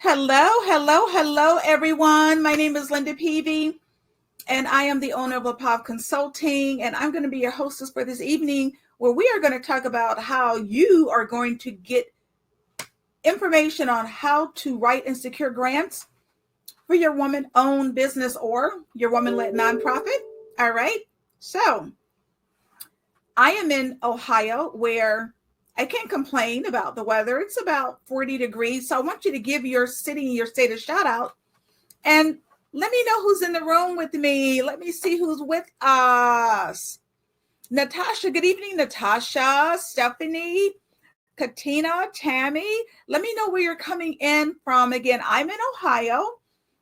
Hello, everyone. My name is Linda Peavy, and I am the owner of LaPav Consulting, and I'm going to be your hostess for this evening, where we are going to talk about how you are going to get information on how to write and secure grants for your woman-owned business or your woman-led nonprofit. All right. So I am in Ohio, where I can't complain about the weather. It's about 40 degrees. So I want you to give your city and your state a shout out. And let me know who's in the room with me. Let me see who's with us. Natasha, good evening, Natasha, Stephanie, Katina, Tammy. Let me know where you're coming in from. Again, I'm in Ohio,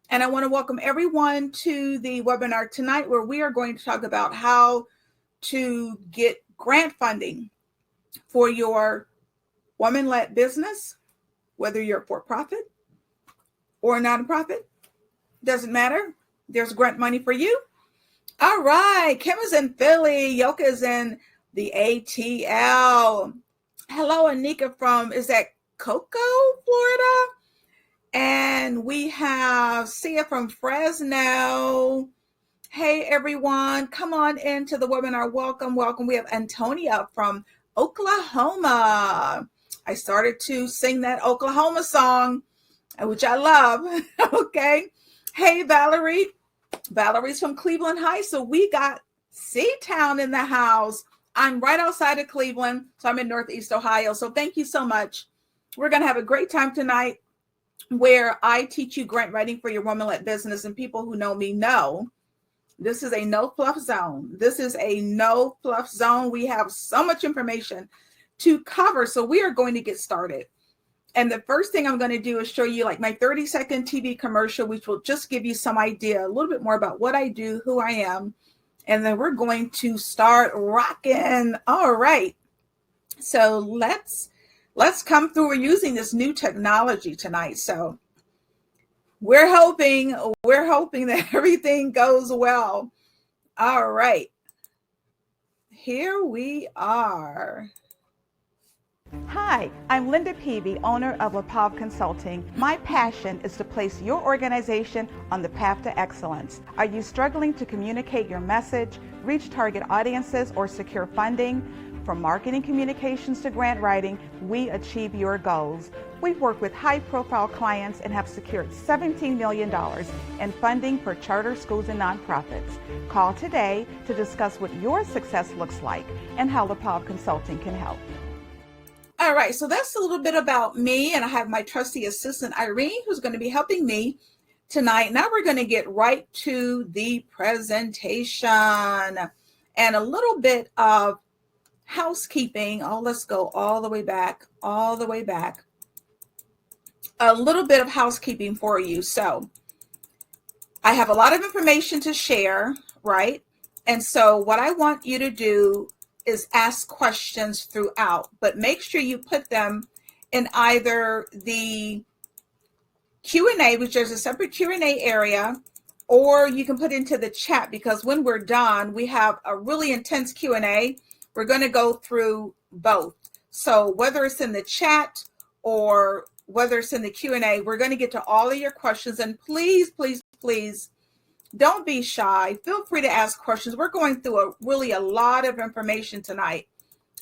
and I want to welcome everyone to the webinar tonight, where we are going to talk about how to get grant funding for your woman-led business, whether you're for-profit or a nonprofit. Doesn't matter. There's grant money for you. All right. Kim is in Philly. Yoka is in the ATL. Hello, Anika from, is that Cocoa, Florida? And we have Sia from Fresno. Hey, everyone. Come on into the webinar. Welcome. We have Antonia from Oklahoma. I started to sing that Oklahoma song, which I love. Okay. Hey, Valerie. Valerie's from Cleveland Heights. So we got C-Town in the house. I'm right outside of Cleveland. So I'm in Northeast Ohio. So thank you so much. We're going to have a great time tonight, where I teach you grant writing for your woman-led business. And people who know me know this is a no fluff zone. This is a no fluff zone. We have so much information to cover. So we are going to get started. And the first thing I'm going to do is show you like my 30-second TV commercial, which will just give you some idea, a little bit more about what I do, who I am. And then we're going to start rocking. All right. So let's come through. We're using this new technology tonight. So we're hoping that everything goes well. All right. Here we are. Hi, I'm Linda Peavy, owner of LaPav Consulting. My passion is to place your organization on the path to excellence. Are you struggling to communicate your message, reach target audiences, or secure funding? From marketing communications to grant writing, we achieve your goals. We've worked with high-profile clients and have secured $17 million in funding for charter schools and nonprofits. Call today to discuss what your success looks like and how LaPav Consulting can help. All right, so that's a little bit about me, and I have my trusty assistant, Irene, who's going to be helping me tonight. Now we're going to get right to the presentation and a little bit of housekeeping. Oh, let's go all the way back. A little bit of housekeeping for you. So I have a lot of information to share, right? And so what I want you to do is ask questions throughout, but make sure you put them in either the Q&A, which there's a separate Q&A area, or you can put into the chat, because when we're done, we have a really intense Q&A. We're going to go through both. So whether it's in the chat or whether it's in the Q&A, we're going to get to all of your questions. And please, please, please, don't be shy. Feel free to ask questions. We're going through a lot of information tonight.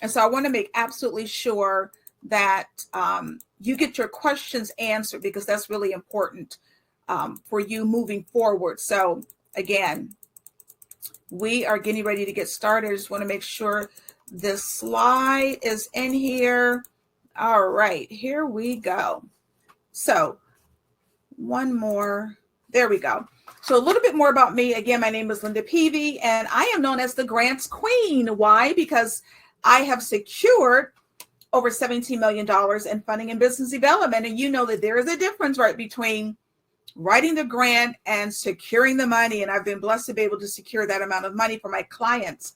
And so I want to make absolutely sure that you get your questions answered, because that's really important for you moving forward. So again, we are getting ready to get started. I just want to make sure this slide is in here. All right, here we go. So one more. There we go. So a little bit more about me. Again, my name is Linda Peavy, and I am known as the Grants Queen. Why? Because I have secured over $17 million in funding and business development. And you know that there is a difference, right, between writing the grant and securing the money. And I've been blessed to be able to secure that amount of money for my clients.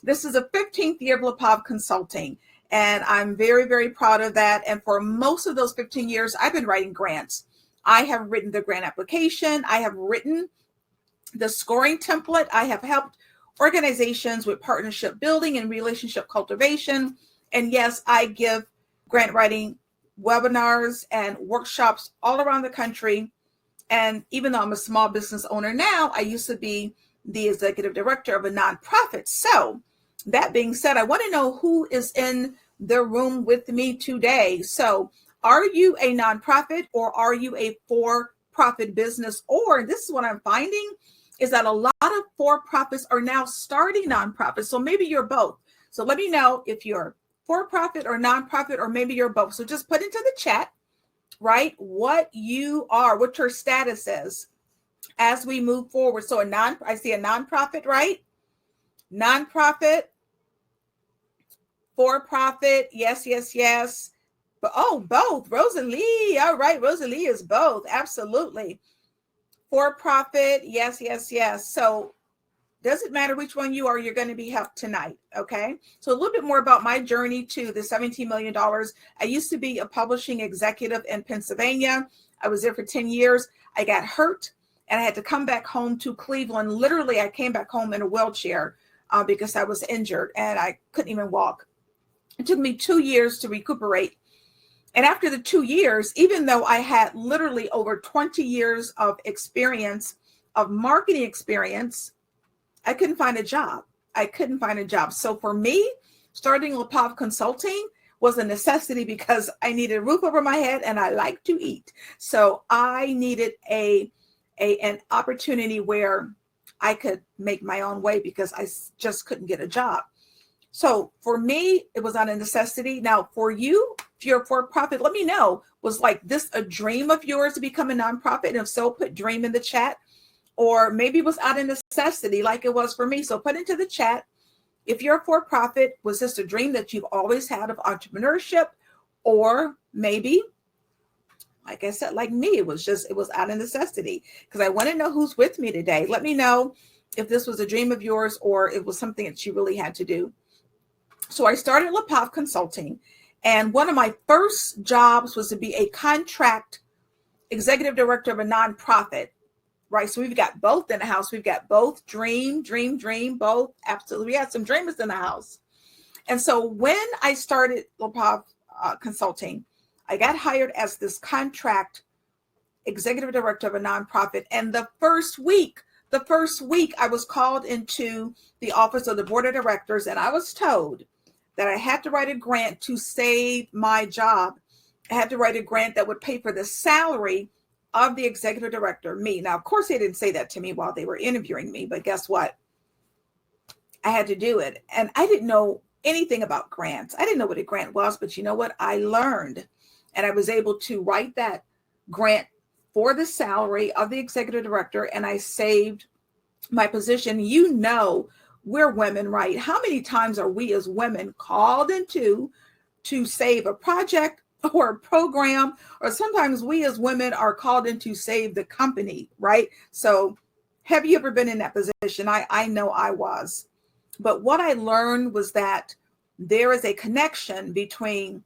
This is the 15th year of LaPav Consulting, and I'm very, very proud of that. And for most of those 15 years, I've been writing grants. I have written the grant application. I have written the scoring template. I have helped organizations with partnership building and relationship cultivation. And yes, I give grant writing webinars and workshops all around the country. And even though I'm a small business owner now, I used to be the executive director of a nonprofit. So that being said, I want to know who is in the room with me today. So are you a nonprofit, or are you a for-profit business? Or this is what I'm finding is that a lot of for-profits are now starting nonprofits. So maybe you're both. So let me know if you're for-profit or nonprofit, or maybe you're both. So just put into the chat, right, what you are, what your status is as we move forward. So I see a nonprofit, right? Nonprofit, for-profit, yes, yes, yes. But both. Rosalie, all right, Rosalie is both, absolutely. For-profit, yes, yes, yes. So doesn't matter which one you are, you're going to be helped tonight, okay? So a little bit more about my journey to the $17 million. I used to be a publishing executive in Pennsylvania. I was there for 10 years. I got hurt and I had to come back home to Cleveland. Literally, I came back home in a wheelchair because I was injured and I couldn't even walk. It took me 2 years to recuperate. And after the 2 years, even though I had literally over 20 years of experience, of marketing experience, I couldn't find a job. So for me, starting LaPav Consulting was a necessity because I needed a roof over my head and I like to eat. So I needed an opportunity where I could make my own way because I just couldn't get a job. So for me, it was not a necessity. Now for you, if you're a for-profit, let me know, was like this a dream of yours to become a nonprofit? And if so, put dream in the chat. Or maybe it was out of necessity like it was for me. So put into the chat, if you're a for-profit, was this a dream that you've always had of entrepreneurship? Or maybe, like I said, like me, it was out of necessity, because I want to know who's with me today. Let me know if this was a dream of yours or it was something that you really had to do. So I started LaPav Consulting, and one of my first jobs was to be a contract executive director of a nonprofit. Right. So we've got both in the house. We've got both dream, both. Absolutely. We had some dreamers in the house. And so when I started LaPav Consulting, I got hired as this contract executive director of a nonprofit. And the first week I was called into the office of the board of directors, and I was told that I had to write a grant to save my job. I had to write a grant that would pay for the salary of the executive director, me. Now, of course, they didn't say that to me while they were interviewing me, but guess what? I had to do it. And I didn't know anything about grants. I didn't know what a grant was, but you know what? I learned, and I was able to write that grant for the salary of the executive director, and I saved my position. You know, we're women, right? How many times are we as women called into to save a project or a program, or sometimes we as women are called in to save the company, right? So have you ever been in that position? I know I was. But what I learned was that there is a connection between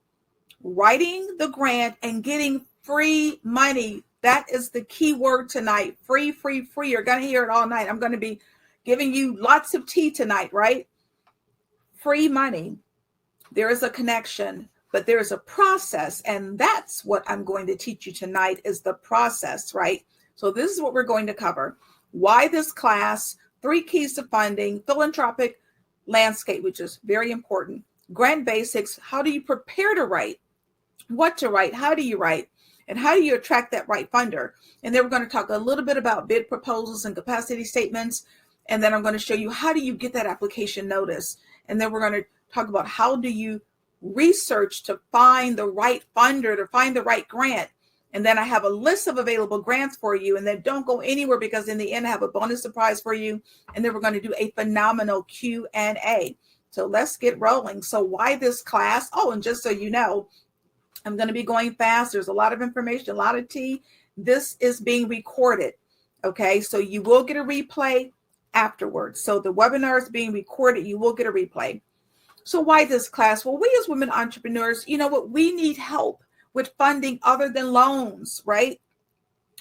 writing the grant and getting free money. That is the key word tonight. Free, free, free. You're going to hear it all night. I'm going to be giving you lots of tea tonight, right? Free money. There is a connection. But there's a process, and that's what I'm going to teach you tonight is the process, right? So this is what we're going to cover. Why this class, 3 keys to funding, philanthropic landscape, which is very important, grant basics, how do you prepare to write, what to write, how do you write, and how do you attract that right funder? And then we're going to talk a little bit about bid proposals and capacity statements, and then I'm going to show you how do you get that application notice, and then we're going to talk about how do you research to find the right funder, to find the right grant. And then I have a list of available grants for you. And then don't go anywhere, because in the end, I have a bonus surprise for you. And then we're going to do a phenomenal Q&A. So let's get rolling. So why this class? Oh, and just so you know, I'm going to be going fast. There's a lot of information, a lot of tea. This is being recorded. Okay, so you will get a replay afterwards. So the webinar is being recorded. You will get a replay. So why this class? Well, we as women entrepreneurs, you know what? We need help with funding other than loans, right?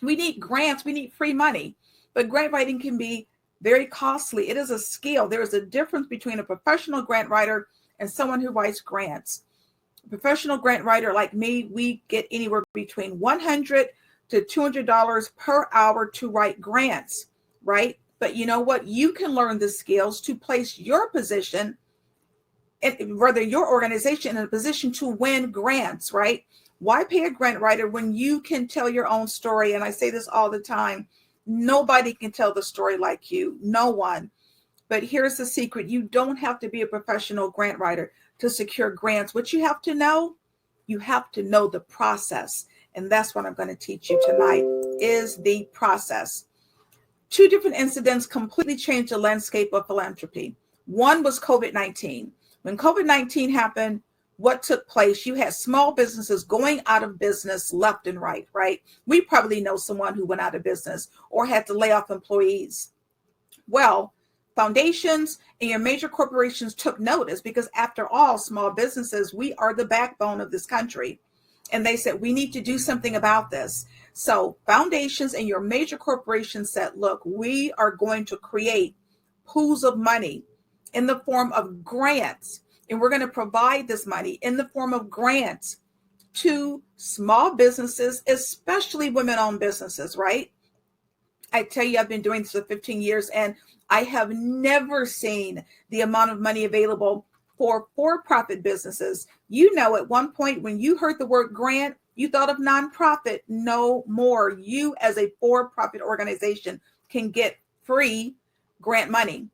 We need grants. We need free money. But grant writing can be very costly. It is a skill. There is a difference between a professional grant writer and someone who writes grants. A professional grant writer like me, we get anywhere between $100 to $200 per hour to write grants, right? But you know what? You can learn the skills to place your position, whether your organization in a position to win grants, right? Why pay a grant writer when you can tell your own story? And I say this all the time. Nobody can tell the story like you. No one. But here's the secret. You don't have to be a professional grant writer to secure grants. What you have to know the process. And that's what I'm going to teach you tonight is the process. Two different incidents completely changed the landscape of philanthropy. One was COVID-19. When COVID-19 happened, what took place? You had small businesses going out of business left and right? We probably know someone who went out of business or had to lay off employees. Well, foundations and your major corporations took notice because after all, small businesses, we are the backbone of this country. And they said, we need to do something about this. So foundations and your major corporations said, look, we are going to create pools of money in the form of grants. And we're going to provide this money in the form of grants to small businesses, especially women-owned businesses, right? I tell you, I've been doing this for 15 years, and I have never seen the amount of money available for-profit businesses. You know, at one point when you heard the word grant, you thought of nonprofit. No more. You as a for-profit organization can get free grant money,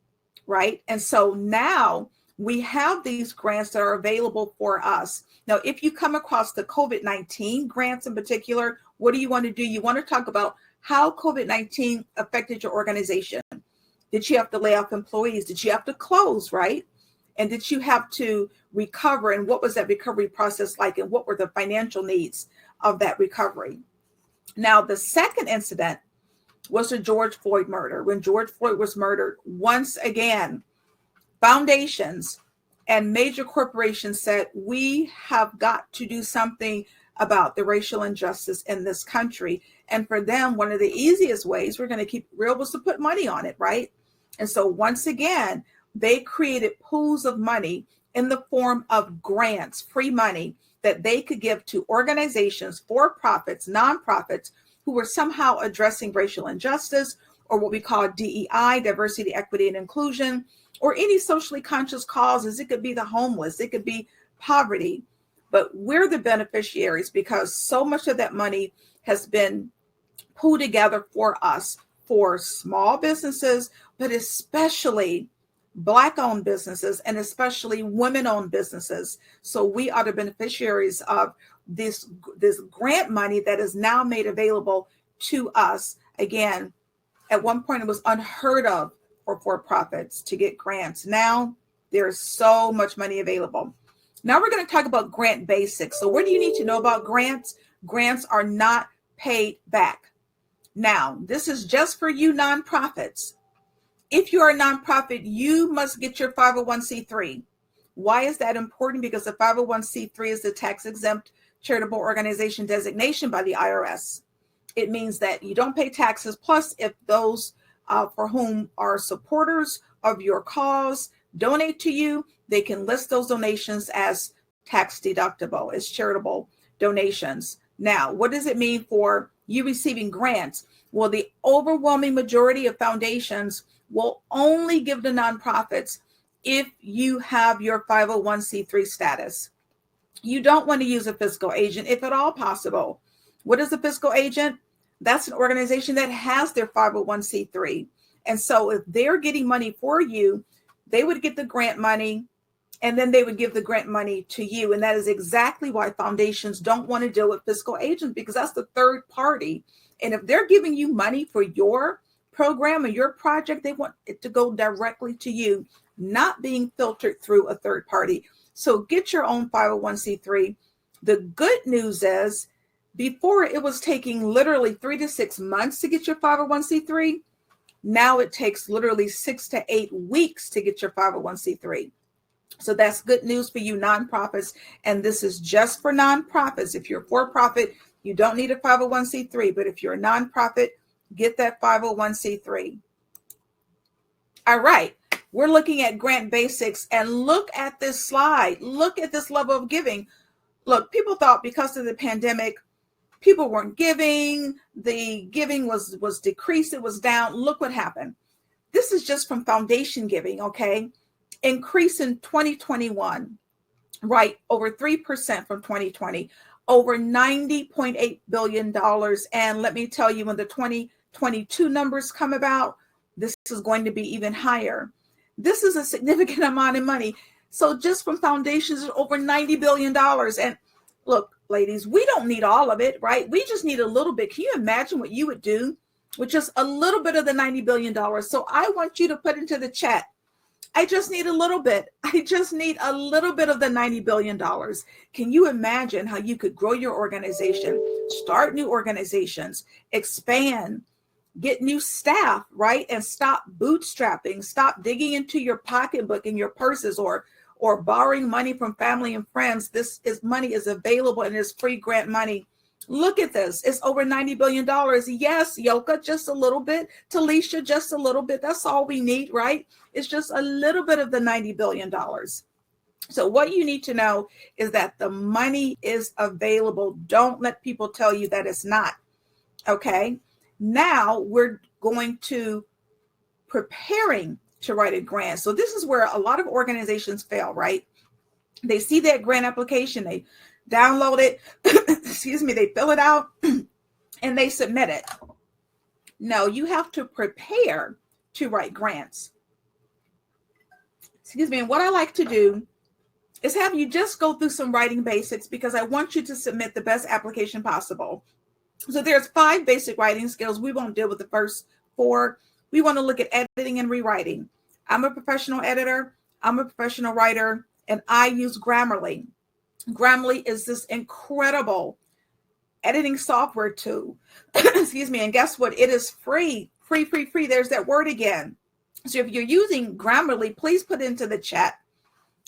right? And so now we have these grants that are available for us. Now, if you come across the COVID-19 grants in particular, what do you want to do? You want to talk about how COVID-19 affected your organization. Did you have to lay off employees? Did you have to close, right? And did you have to recover? And what was that recovery process like? And what were the financial needs of that recovery? Now, the second incident was the George Floyd murder. When George Floyd was murdered, once again, foundations and major corporations said, we have got to do something about the racial injustice in this country. And for them, one of the easiest ways, we're going to keep it real, was to put money on it, right? And so once again, they created pools of money in the form of grants, free money that they could give to organizations, for-profits, nonprofits who were somehow addressing racial injustice or what we call DEI, diversity, equity, and inclusion, or any socially conscious causes. It could be the homeless, it could be poverty, but we're the beneficiaries because so much of that money has been pulled together for us, for small businesses, but especially Black-owned businesses and especially women-owned businesses. So we are the beneficiaries of this grant money that is now made available to us. Again, at one point it was unheard of for-profits to get grants. Now there's so much money available. Now we're going to talk about grant basics. So what do you need to know about grants? Grants are not paid back. Now, this is just for you nonprofits. If you are a nonprofit, you must get your 501c3. Why is that important? Because the 501c3 is the tax-exempt charitable organization designation by the IRS. It means that you don't pay taxes. Plus, if those for whom are supporters of your cause donate to you, they can list those donations as tax deductible, as charitable donations. Now, what does it mean for you receiving grants? Well, the overwhelming majority of foundations will only give to nonprofits if you have your 501c3 status. You don't want to use a fiscal agent if at all possible. What is a fiscal agent? That's an organization that has their 501c3. And so if they're getting money for you, they would get the grant money and then they would give the grant money to you. And that is exactly why foundations don't want to deal with fiscal agents, because that's the third party. And if they're giving you money for your program or your project, they want it to go directly to you, not being filtered through a third party. So get your own 501c3. The good news is, before it was taking literally 3 to 6 months to get your 501c3. Now it takes literally 6 to 8 weeks to get your 501c3. So that's good news for you nonprofits. And this is just for nonprofits. If you're for profit, you don't need a 501c3. But if you're a nonprofit, get that 501c3. All right. We're looking at grant basics, and look at this slide. Look at this level of giving. Look, people thought because of the pandemic, people weren't giving, the giving was decreased, it was down. Look what happened. This is just from foundation giving, okay? Increase in 2021, right? Over 3% from 2020, over $90.8 billion. And let me tell you, when the 2022 numbers come about, this is going to be even higher. This is a significant amount of money. So just from foundations, over $90 billion. And look, ladies, we don't need all of it, right? We just need a little bit. Can you imagine what you would do with just a little bit of the $90 billion? So I want you to put into the chat, I just need a little bit. I just need a little bit of the $90 billion. Can you imagine how you could grow your organization, start new organizations, expand, get new staff, right? And stop bootstrapping, stop digging into your pocketbook and your purses or borrowing money from family and friends. Money is available and it's free grant money. Look at this. It's over $90 billion. Yes, Yoka, just a little bit. Talisha, just a little bit. That's all we need, right? It's just a little bit of the $90 billion. So what you need to know is that the money is available. Don't let people tell you that it's not. Okay. Now we're going to preparing to write a grant. So this is where a lot of organizations fail, right? They see that grant application, they download it, they fill it out and they submit it. No, you have to prepare to write grants. And what I like to do is have you just go through some writing basics because I want you to submit the best application possible. So there's 5 basic writing skills. We won't deal with the first 4. We want to look at editing and rewriting. I'm a professional editor. I'm a professional writer, and I use Grammarly. Grammarly is this incredible editing software tool. And guess what? It is free. Free. There's that word again. So if you're using Grammarly, please put it into the chat.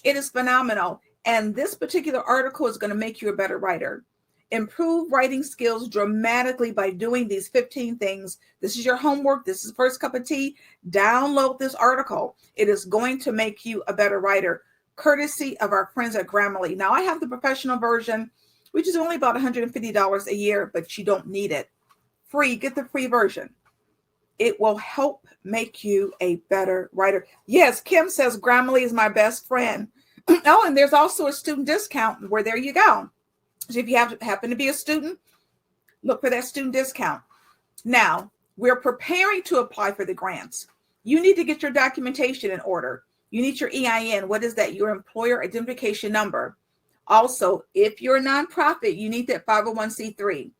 It is phenomenal. And this particular article is going to make you a better writer. Improve writing skills dramatically by doing these 15 things. This is your homework. This is first cup of tea. Download this article. It is going to make you a better writer, courtesy of our friends at Grammarly. Now, I have the professional version, which is only about $150 a year, but you don't need it. Free. Get the free version. It will help make you a better writer. Yes, Kim says Grammarly is my best friend. Oh, and there's also a student discount where there you go. So if you happen to be a student, look for that student discount. Now, we're preparing to apply for the grants. You need to get your documentation in order. You need your EIN. What is that? Your employer identification number. Also, if you're a nonprofit, you need that 501c3.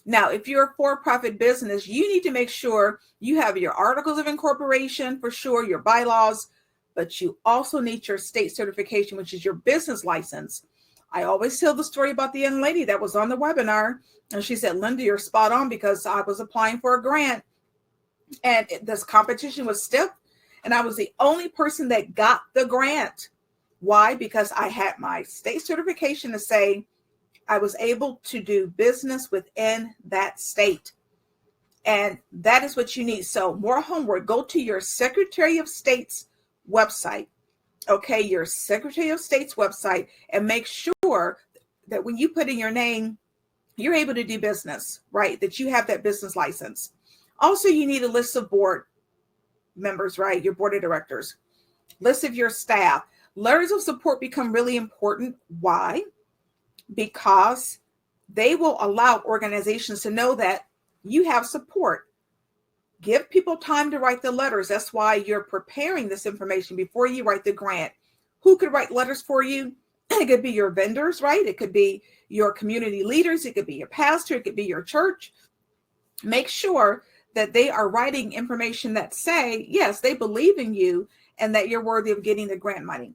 Now, if you're a for-profit business, you need to make sure you have your articles of incorporation, for sure, your bylaws, but you also need your state certification, which is your business license. I always tell the story about the young lady that was on the webinar, and she said, Linda, you're spot on, because I was applying for a grant and this competition was stiff, and I was the only person that got the grant. Why? Because I had my state certification to say I was able to do business within that state. And that is what you need. So more homework. Go to your Secretary of State's website. Okay, your Secretary of State's website, and make sure that when you put in your name, you're able to do business, right? That you have that business license. Also, you need a list of board members, right? Your board of directors, list of your staff. Letters of support become really important. Why? Because they will allow organizations to know that you have support. Give people time to write the letters. That's why you're preparing this information before you write the grant. Who could write letters for you? It could be your vendors, right? It could be your community leaders. It could be your pastor. It could be your church. Make sure that they are writing information that say, yes, they believe in you and that you're worthy of getting the grant money.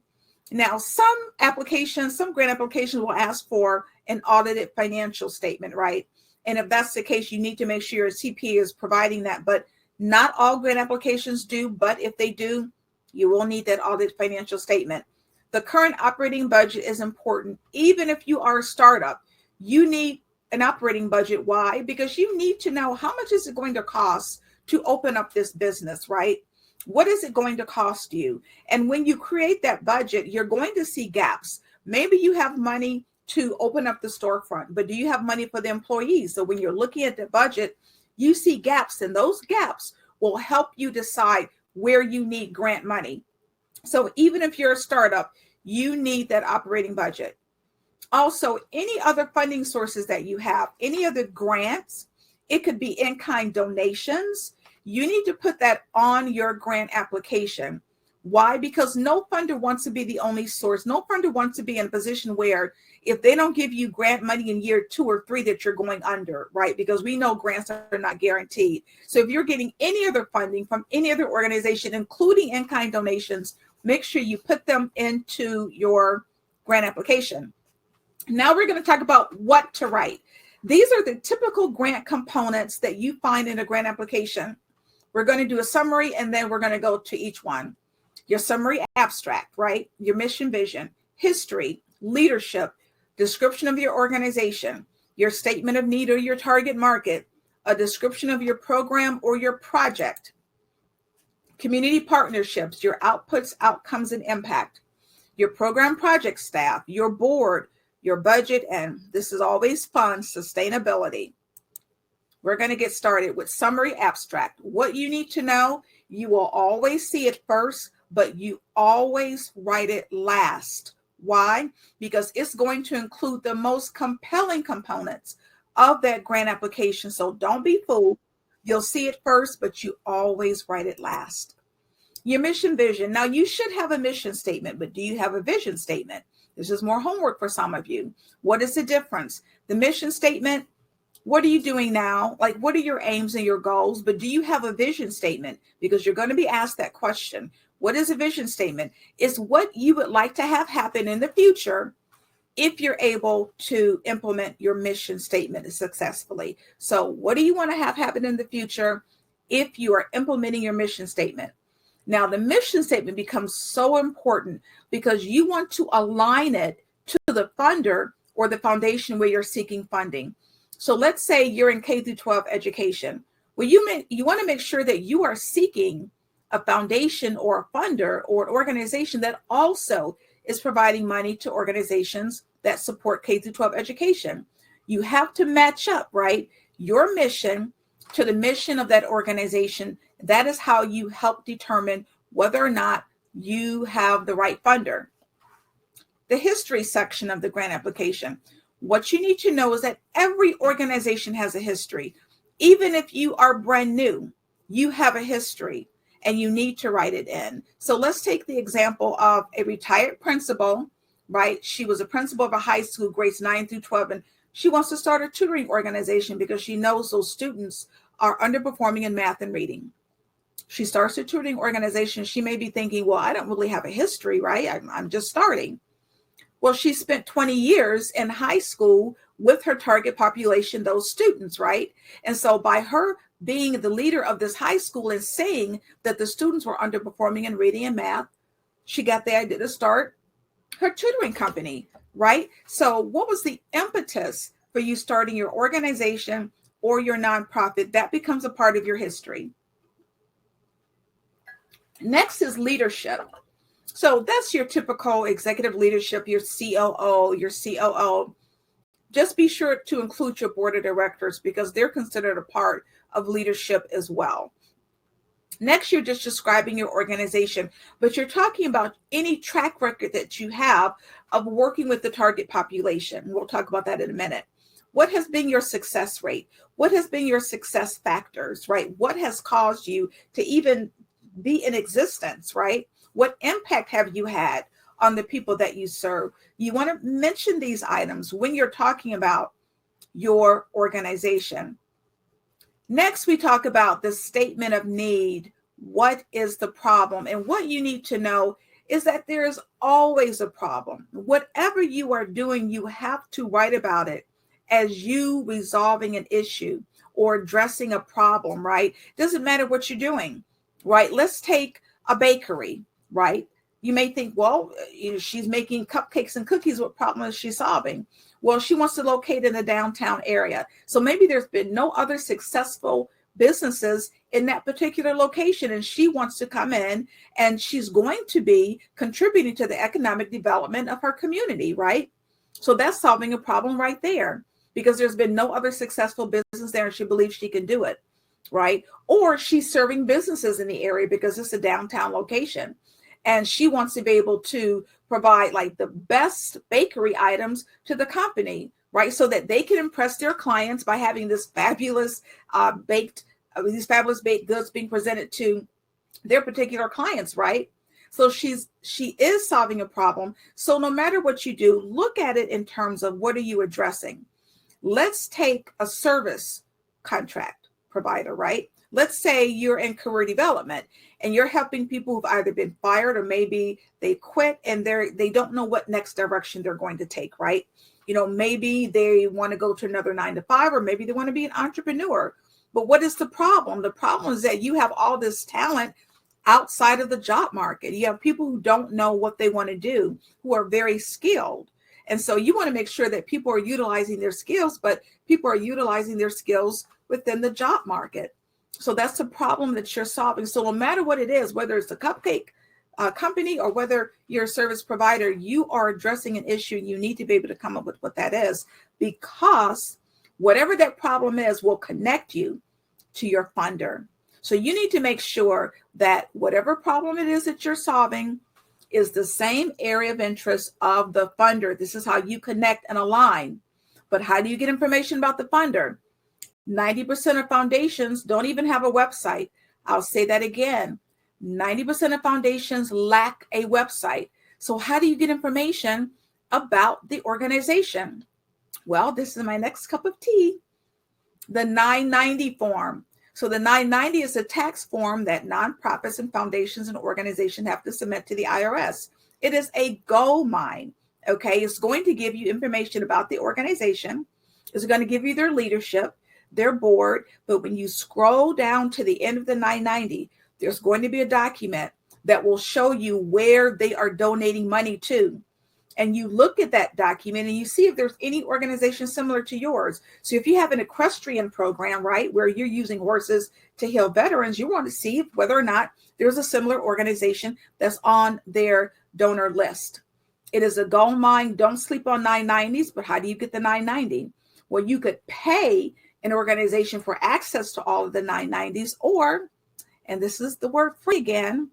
Now, some grant applications will ask for an audited financial statement, right? And if that's the case, you need to make sure your CPA is providing that. But not all grant applications do, but if they do, you will need that audited financial statement. The current operating budget is important. Even if you are a startup, you need an operating budget. Why? Because you need to know how much is it going to cost to open up this business, right? What is it going to cost you? And when you create that budget, you're going to see gaps. Maybe you have money to open up the storefront, but do you have money for the employees? So when you're looking at the budget, you see gaps, and those gaps will help you decide where you need grant money. So even if you're a startup, you need that operating budget. Also, any other funding sources that you have, any other grants, it could be in-kind donations. You need to put that on your grant application. Why? Because no funder wants to be the only source. No funder wants to be in a position where if they don't give you grant money in year 2 or 3 that you're going under, right? Because we know grants are not guaranteed. So if you're getting any other funding from any other organization, including in-kind donations, make sure you put them into your grant application. Now we're going to talk about what to write. These are the typical grant components that you find in a grant application. We're going to do a summary, and then we're going to go to each one. Your summary abstract, right? Your mission, vision, history, leadership, description of your organization, your statement of need or your target market, a description of your program or your project, community partnerships, your outputs, outcomes, and impact, your program project staff, your board, your budget, and this is always fun, sustainability. We're going to get started with summary abstract. What you need to know, you will always see it first, but you always write it last. Why? Because it's going to include the most compelling components of that grant application. So don't be fooled. You'll see it first, but you always write it last. Your mission, vision. Now, you should have a mission statement, but do you have a vision statement? This is more homework for some of you. What is the difference? The mission statement, what are you doing now? Like, what are your aims and your goals? But do you have a vision statement? Because you're going to be asked that question. What is a vision statement? It's what you would like to have happen in the future if you're able to implement your mission statement successfully. So what do you want to have happen in the future if you are implementing your mission statement? Now, the mission statement becomes so important because you want to align it to the funder or the foundation where you're seeking funding. So let's say you're in K through 12 education. Well, you want to make sure that you are seeking a foundation or a funder or an organization that also is providing money to organizations that support K through 12 education. You have to match up, right? Your mission to the mission of that organization. That is how you help determine whether or not you have the right funder. The history section of the grant application. What you need to know is that every organization has a history. Even if you are brand new, you have a history and you need to write it in. So let's take the example of a retired principal, right? She was a principal of a high school, grades 9 through 12, and she wants to start a tutoring organization because she knows those students are underperforming in math and reading. She starts a tutoring organization. She may be thinking, well, I don't really have a history, right? I'm just starting. Well, she spent 20 years in high school with her target population, those students, right? And so by her being the leader of this high school and saying that the students were underperforming in reading and math, she got the idea to start her tutoring company, right? So what was the impetus for you starting your organization or your nonprofit? That becomes a part of your history. Next is leadership. So that's your typical executive leadership, your COO, your COO. Just be sure to include your board of directors because they're considered a part of leadership as well. Next, you're just describing your organization, but you're talking about any track record that you have of working with the target population. We'll talk about that in a minute. What has been your success rate? What has been your success factors, right? What has caused you to even be in existence, right? What impact have you had on the people that you serve? You want to mention these items when you're talking about your organization. Next, we talk about the statement of need. What is the problem? And what you need to know is that there is always a problem. Whatever you are doing, you have to write about it as you resolving an issue or addressing a problem, right? Doesn't matter what you're doing, right? Let's take a bakery, right? You may think, well, she's making cupcakes and cookies. What problem is she solving? Well, she wants to locate in the downtown area. So maybe there's been no other successful businesses in that particular location, and she wants to come in and she's going to be contributing to the economic development of her community, right? So that's solving a problem right there, because there's been no other successful business there and she believes she can do it, right? Or she's serving businesses in the area because it's a downtown location and she wants to be able to provide like the best bakery items to the company, right? So that they can impress their clients by having this fabulous these fabulous baked goods being presented to their particular clients, right? So she is solving a problem. So no matter what you do, look at it in terms of what are you addressing? Let's take a service contract provider, right? Let's say you're in career development and you're helping people who've either been fired or maybe they quit and they don't know what next direction they're going to take, right? You know, maybe they want to go to another 9 to 5, or maybe they want to be an entrepreneur. But what is the problem? The problem is that you have all this talent outside of the job market. You have people who don't know what they want to do, who are very skilled. And so you want to make sure that people are utilizing their skills, but people are utilizing their skills within the job market. So that's the problem that you're solving. So no matter what it is, whether it's a cupcake company or whether you're a service provider, you are addressing an issue. You need to be able to come up with what that is, because whatever that problem is will connect you to your funder. So you need to make sure that whatever problem it is that you're solving is the same area of interest of the funder. This is how you connect and align. But how do you get information about the funder? 90% of foundations don't even have a website. I'll say that again. 90% of foundations lack a website. So how do you get information about the organization? Well, this is my next cup of tea, the 990 form. So the 990 is a tax form that nonprofits and foundations and organizations have to submit to the IRS. It is a gold mine, okay? It's going to give you information about the organization. It's going to give you their leadership, their board. But when you scroll down to the end of the 990, there's going to be a document that will show you where they are donating money to. And you look at that document and you see if there's any organization similar to yours. So if you have an equestrian program, right, where you're using horses to heal veterans, you want to see whether or not there's a similar organization that's on their donor list. It is a gold mine. Don't sleep on 990s, but how do you get the 990? Well, you could pay an organization for access to all of the 990s, or, and this is the word free again,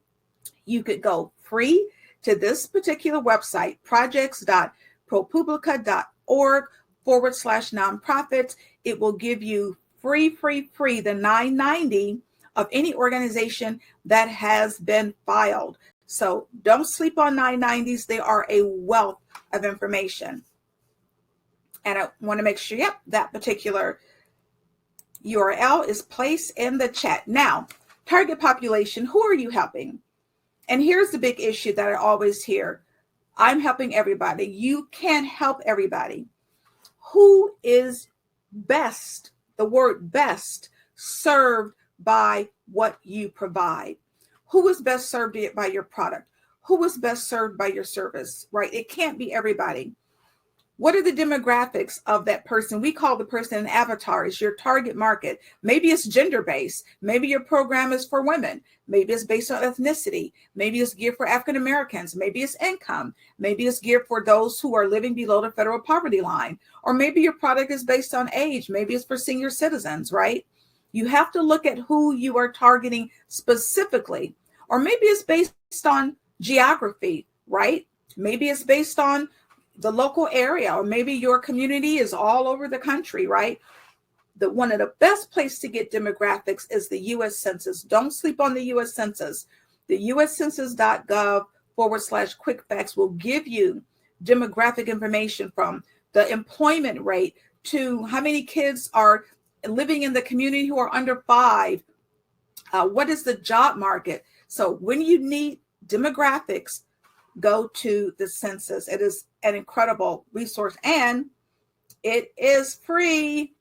you could go free to this particular website, projects.propublica.org/nonprofits. It will give you free the 990 of any organization that has been filed. So don't sleep on 990s. They are a wealth of information. And I want to make sure, yep, that particular URL is placed in the chat. Now, target population, who are you helping? And here's the big issue that I always hear. I'm helping everybody. You can't help everybody. Who is best, the word best, served by what you provide? Who is best served by your product? Who is best served by your service, right? It can't be everybody. What are the demographics of that person? We call the person an avatar. It's your target market. Maybe it's gender-based. Maybe your program is for women. Maybe it's based on ethnicity. Maybe it's geared for African Americans. Maybe it's income. Maybe it's geared for those who are living below the federal poverty line. Or maybe your product is based on age. Maybe it's for senior citizens, right? You have to look at who you are targeting specifically. Or maybe it's based on geography, right? Maybe it's based on the local area, or maybe your community is all over the country, right? One of the best places to get demographics is the U.S. Census. Don't sleep on the U.S. Census. The uscensus.gov/quickfacts will give you demographic information from the employment rate to how many kids are living in the community who are under 5. What is the job market? So when you need demographics, go to the census. It is an incredible resource and it is free.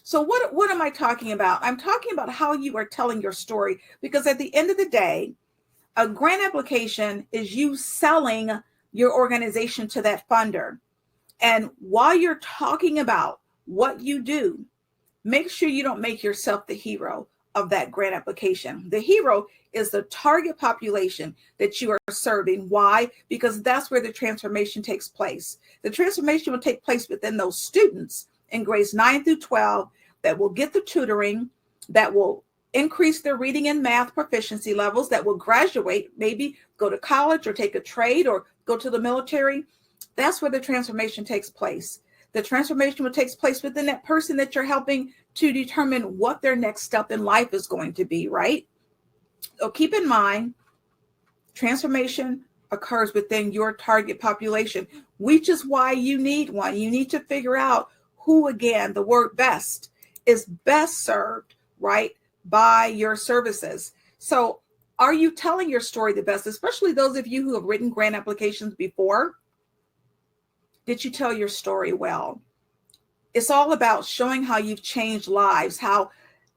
So what am I talking about? I'm talking about how you are telling your story, because at the end of the day, a grant application is you selling your organization to that funder. And while you're talking about what you do, make sure you don't make yourself the hero. of that grant application. The hero is the target population that you are serving. Why? Because that's where the transformation takes place. The transformation will take place within those students in grades 9 through 12 that will get the tutoring, that will increase their reading and math proficiency levels, that will graduate, maybe go to college or take a trade or go to the military. That's where the transformation takes place. The transformation will take place within that person that you're helping to determine what their next step in life is going to be, right? So keep in mind, transformation occurs within your target population, which is why you need one. You need to figure out who, again, the word best is best served, right, by your services. So are you telling your story the best, especially those of you who have written grant applications before? Did you tell your story well? It's all about showing how you've changed lives, how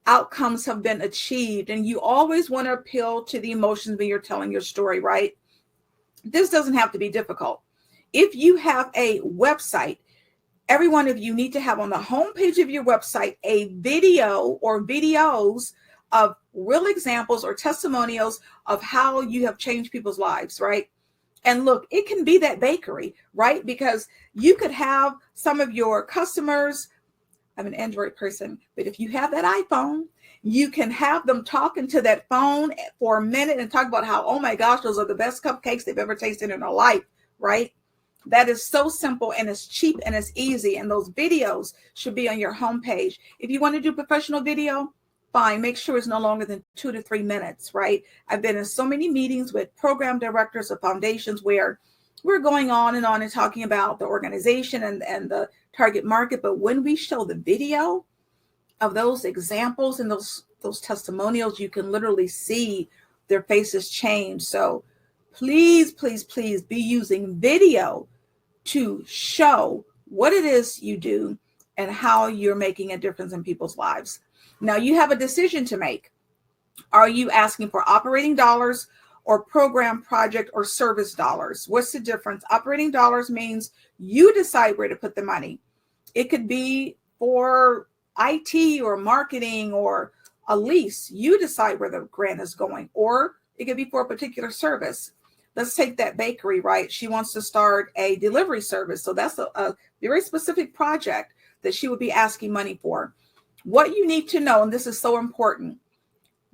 outcomes have been achieved. And you always want to appeal to the emotions when you're telling your story, right? This doesn't have to be difficult. If you have a website, every one of you need to have on the homepage of your website a video or videos of real examples or testimonials of how you have changed people's lives, right? And look, it can be that bakery, right? Because you could have some of your customers, I'm an Android person, but if you have that iPhone, you can have them talking to that phone for a minute and talk about how, oh my gosh, those are the best cupcakes they've ever tasted in their life, right? That is so simple and it's cheap and it's easy. And those videos should be on your homepage. If you want to do professional video, fine, make sure it's no longer than 2 to 3 minutes, right? I've been in so many meetings with program directors of foundations where we're going on and talking about the organization and the target market. But when we show the video of those examples and those testimonials, you can literally see their faces change. So please, please, please be using video to show what it is you do and how you're making a difference in people's lives. Now you have a decision to make. Are you asking for operating dollars or program, project, or service dollars? What's the difference? Operating dollars means you decide where to put the money. It could be for IT or marketing or a lease. You decide where the grant is going, or it could be for a particular service. Let's take that bakery, right? She wants to start a delivery service. So that's a very specific project that she would be asking money for. What you need to know, and this is so important,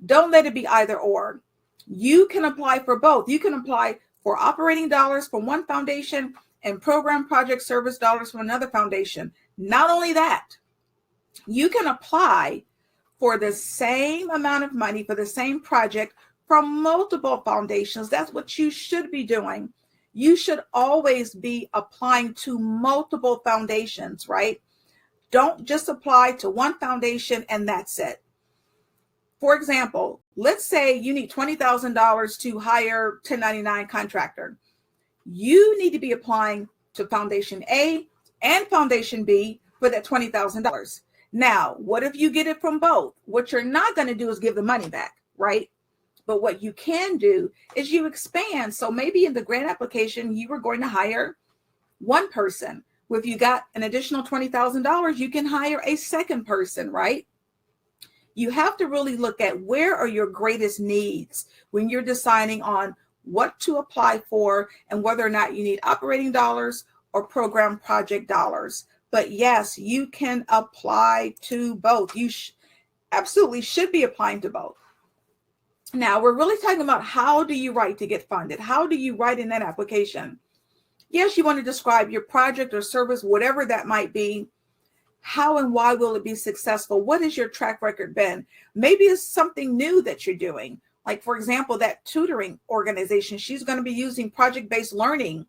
don't let it be either or. You can apply for both. You can apply for operating dollars from one foundation and program, project, service dollars from another foundation. Not only that, you can apply for the same amount of money for the same project from multiple foundations. That's what you should be doing. You should always be applying to multiple foundations, right? Don't just apply to one foundation and that's it. For example, let's say you need $20,000 to hire 1099 contractor. You need to be applying to Foundation A and Foundation B for that $20,000. Now, what if you get it from both? What you're not going to do is give the money back, right? But what you can do is you expand. So maybe in the grant application, you were going to hire one person. Well, if you got an additional $20,000, you can hire a second person, right? You have to really look at where are your greatest needs when you're deciding on what to apply for and whether or not you need operating dollars or program project dollars. But yes, you can apply to both. You absolutely should be applying to both. Now, we're really talking about how do you write to get funded? How do you write in that application? Yes, you want to describe your project or service, whatever that might be. How and why will it be successful? What has your track record been? Maybe it's something new that you're doing. Like, for example, that tutoring organization, she's going to be using project-based learning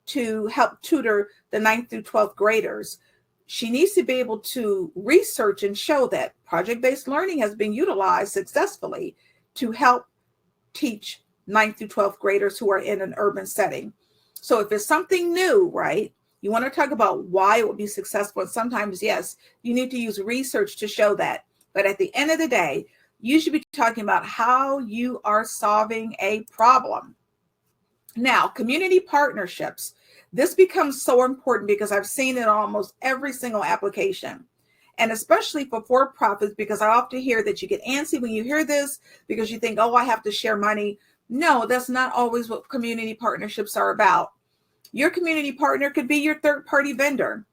to help tutor the 9th through 12th graders. She needs to be able to research and show that project-based learning has been utilized successfully to help teach 9th through 12th graders who are in an urban setting. So if it's something new, right, you want to talk about why it would be successful. And sometimes, yes, you need to use research to show that. But at the end of the day, you should be talking about how you are solving a problem. Now, community partnerships. This becomes so important because I've seen it on almost every single application. And especially for for-profits, because I often hear that you get antsy when you hear this because you think, oh, I have to share money. No, that's not always what community partnerships are about. Your community partner could be your third-party vendor.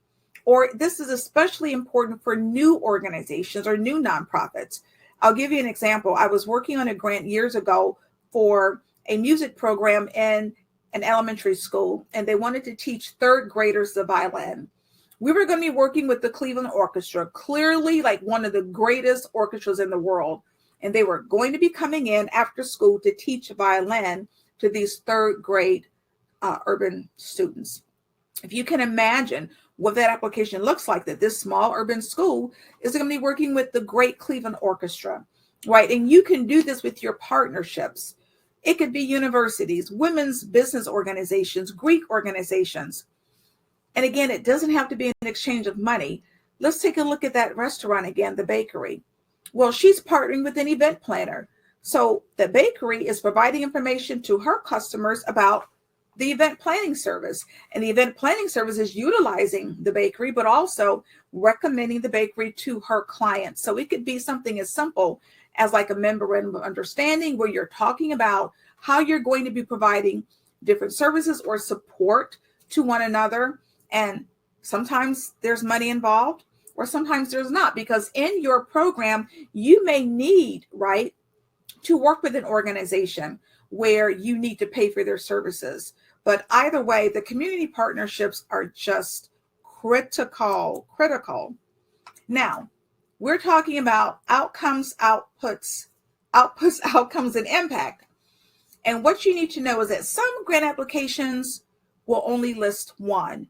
Or this is especially important for new organizations or new nonprofits. I'll give you an example. I was working on a grant years ago for a music program in an elementary school, and they wanted to teach third graders the violin. We were going to be working with the Cleveland Orchestra, clearly like one of the greatest orchestras in the world. And they were going to be coming in after school to teach violin to these third grade urban students. If you can imagine what that application looks like, that this small urban school is going to be working with the great Cleveland Orchestra, right? And you can do this with your partnerships. It could be universities, women's business organizations, Greek organizations. And again, it doesn't have to be an exchange of money. Let's take a look at that restaurant again, the bakery. Well, she's partnering with an event planner. So the bakery is providing information to her customers about the event planning service. And the event planning service is utilizing the bakery, but also recommending the bakery to her clients. So it could be something as simple as like a memorandum of understanding where you're talking about how you're going to be providing different services or support to one another. And sometimes there's money involved or sometimes there's not, because in your program, you may need, right, to work with an organization where you need to pay for their services. But either way, the community partnerships are just critical. Now, we're talking about outcomes, outputs, outcomes, and impact. And what you need to know is that some grant applications will only list one.